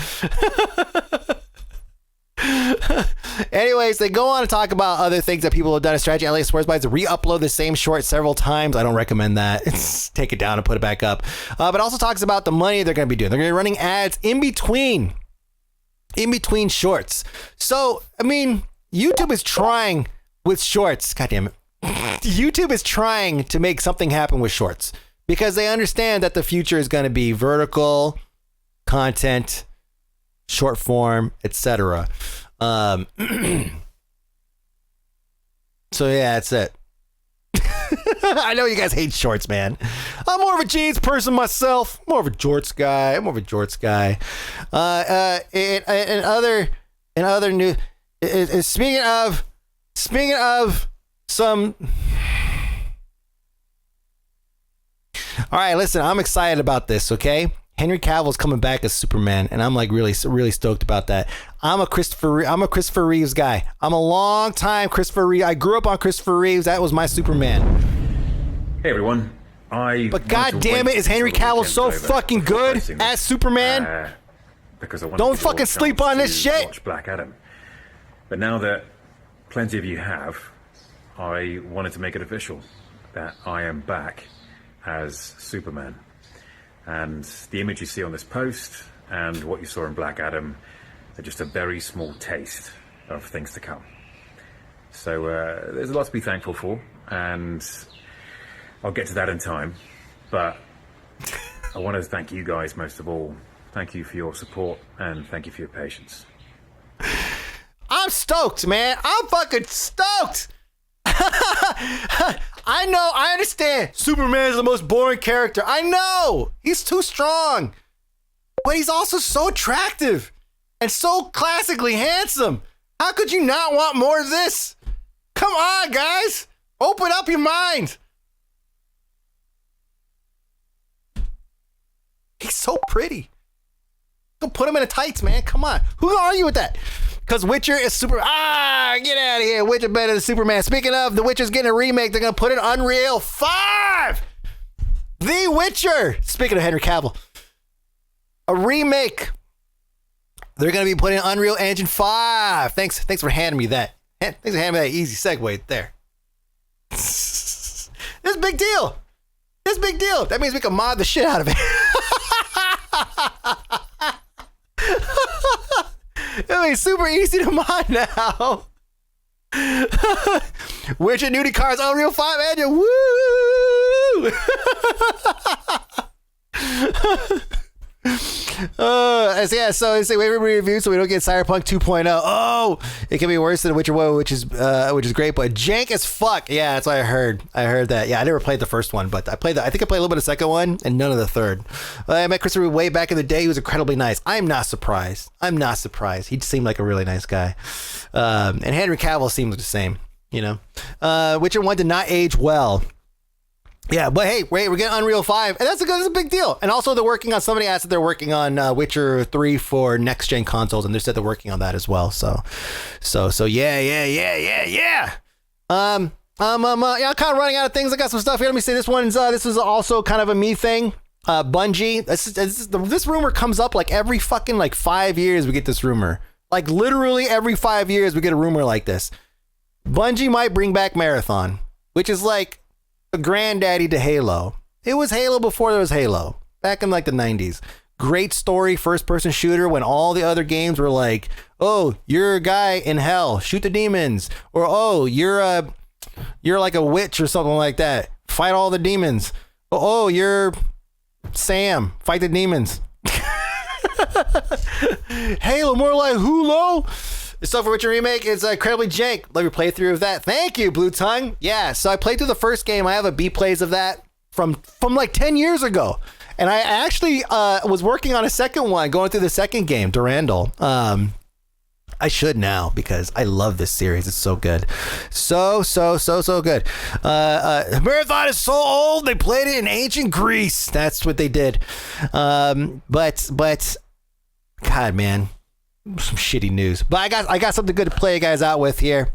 Anyways, they go on to talk about other things that people have done. A strategy Elliot swears by is to re-upload the same short several times. I don't recommend that. Take it down and put it back up. But also talks about the money they're going to be doing. They're going to be running ads in between shorts. So, I mean, YouTube is trying with shorts. God damn it. YouTube is trying to make something happen with shorts because they understand that the future is going to be vertical content, short form, etc. So yeah, that's it. I know you guys hate shorts, man. I'm more of a jeans person myself. More of a jorts guy. And other news. Speaking of some. All right, listen. I'm excited about this. Okay, Henry Cavill's coming back as Superman, and I'm like really stoked about that. I'm a Christopher Reeves guy. I'm a long time Christopher Reeves. I grew up on Christopher Reeves. That was my Superman.
Hey everyone.
But god damn it, is Henry Cavill so fucking good as Superman?
Because I
don't fucking sleep on this shit.
Watch Black Adam. But now that plenty of you have, I wanted to make it official that I am back as Superman. And the image you see on this post and what you saw in Black Adam are just a very small taste of things to come. So there's a lot to be thankful for, and I'll get to that in time. But I want to thank you guys most of all. Thank you for your support, and thank you for your patience.
I'm stoked, man. I'm fucking stoked. I know, I understand. Superman is the most boring character. I know. He's too strong. But he's also so attractive and so classically handsome. How could you not want more of this? Come on, guys. Open up your mind. He's so pretty. Go put him in the tights, man. Come on. Who can argue with that? Because Witcher is super... get out of here. Witcher better than Superman. Speaking of, The Witcher's getting a remake. They're going to put it in Unreal 5. The Witcher. Speaking of Henry Cavill. A remake. They're going to be putting in Unreal Engine 5. Thanks for handing me that. Thanks for handing me that easy segue there. This is a big deal. This is a big deal. That means we can mod the shit out of it. I mean, super easy to mod now. Witcher nudie cars Unreal 5 engine. Woo! So it's a wait review so we don't get Cyberpunk 2.0. Oh, it can be worse than Witcher 1, which is great, but jank as fuck. Yeah, that's what I heard. I heard that. Yeah, I never played the first one, but I think I played a little bit of the second one and none of the third. I met Christopher way back in the day. He was incredibly nice. I'm not surprised. He seemed like a really nice guy. And Henry Cavill seemed the same, you know. Witcher 1 did not age well. Yeah, but hey, wait, we're getting Unreal 5, and that's a big deal. And also, they're working on, somebody asked that they're working on Witcher 3 for next-gen consoles, and they said they're working on that as well. So yeah. I'm kind of running out of things. I got some stuff here. Let me see. This is also kind of a me thing. Bungie. This rumor comes up like every fucking 5 years. We get this rumor. Like literally every 5 years, we get a rumor like this. Bungie might bring back Marathon, which is like a granddaddy to Halo. It was Halo before there was Halo, back in like the 90s. Great story, first-person shooter when all the other games were like, oh, you're a guy in hell, shoot the demons. Or, oh, you're like a witch or something like that. Fight all the demons. Oh, you're Sam, fight the demons. Halo, more like Hulu. The stuff for Witcher Remake is incredibly jank. Let me play through of that. Thank you, Blue Tongue. Yeah, so I played through the first game. I have a B plays of that from like 10 years ago. And I actually was working on a second one, going through the second game, Durandal. I should now because I love this series. It's so good. So good. Marathon is so old. They played it in ancient Greece. That's what they did. But God, man. Some shitty news, but I got something good to play you guys out with here.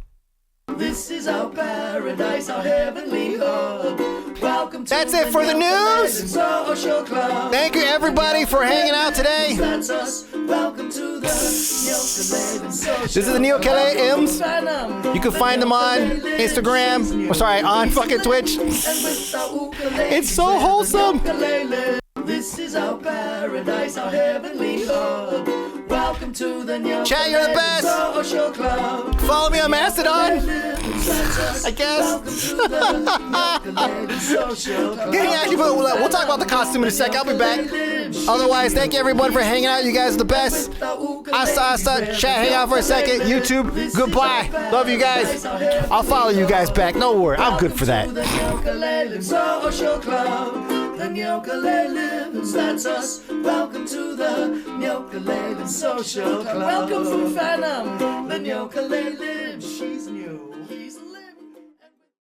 This is our paradise, our heavenly hub. Welcome to
That's it for the news. Thank you everybody for hanging out today.
Welcome to the
This is the Neo Kele M's. You can find them on Instagram. On fucking Twitch. It's so wholesome.
This is our paradise, our heavenly hub. Welcome to the Neo
Chat, you're the best. Follow me on Mastodon. I guess. We'll talk about the costume in a sec. I'll be back. Otherwise, thank you everyone for hanging out. You guys are the best. Asa, chat, hang out for a second. YouTube, goodbye. Love you guys. I'll follow you guys back. No worry, I'm good for that.
The Ukulele, that's us. Welcome to the Ukulele Social Club. Welcome from Phantom. The Ukulele, she's new.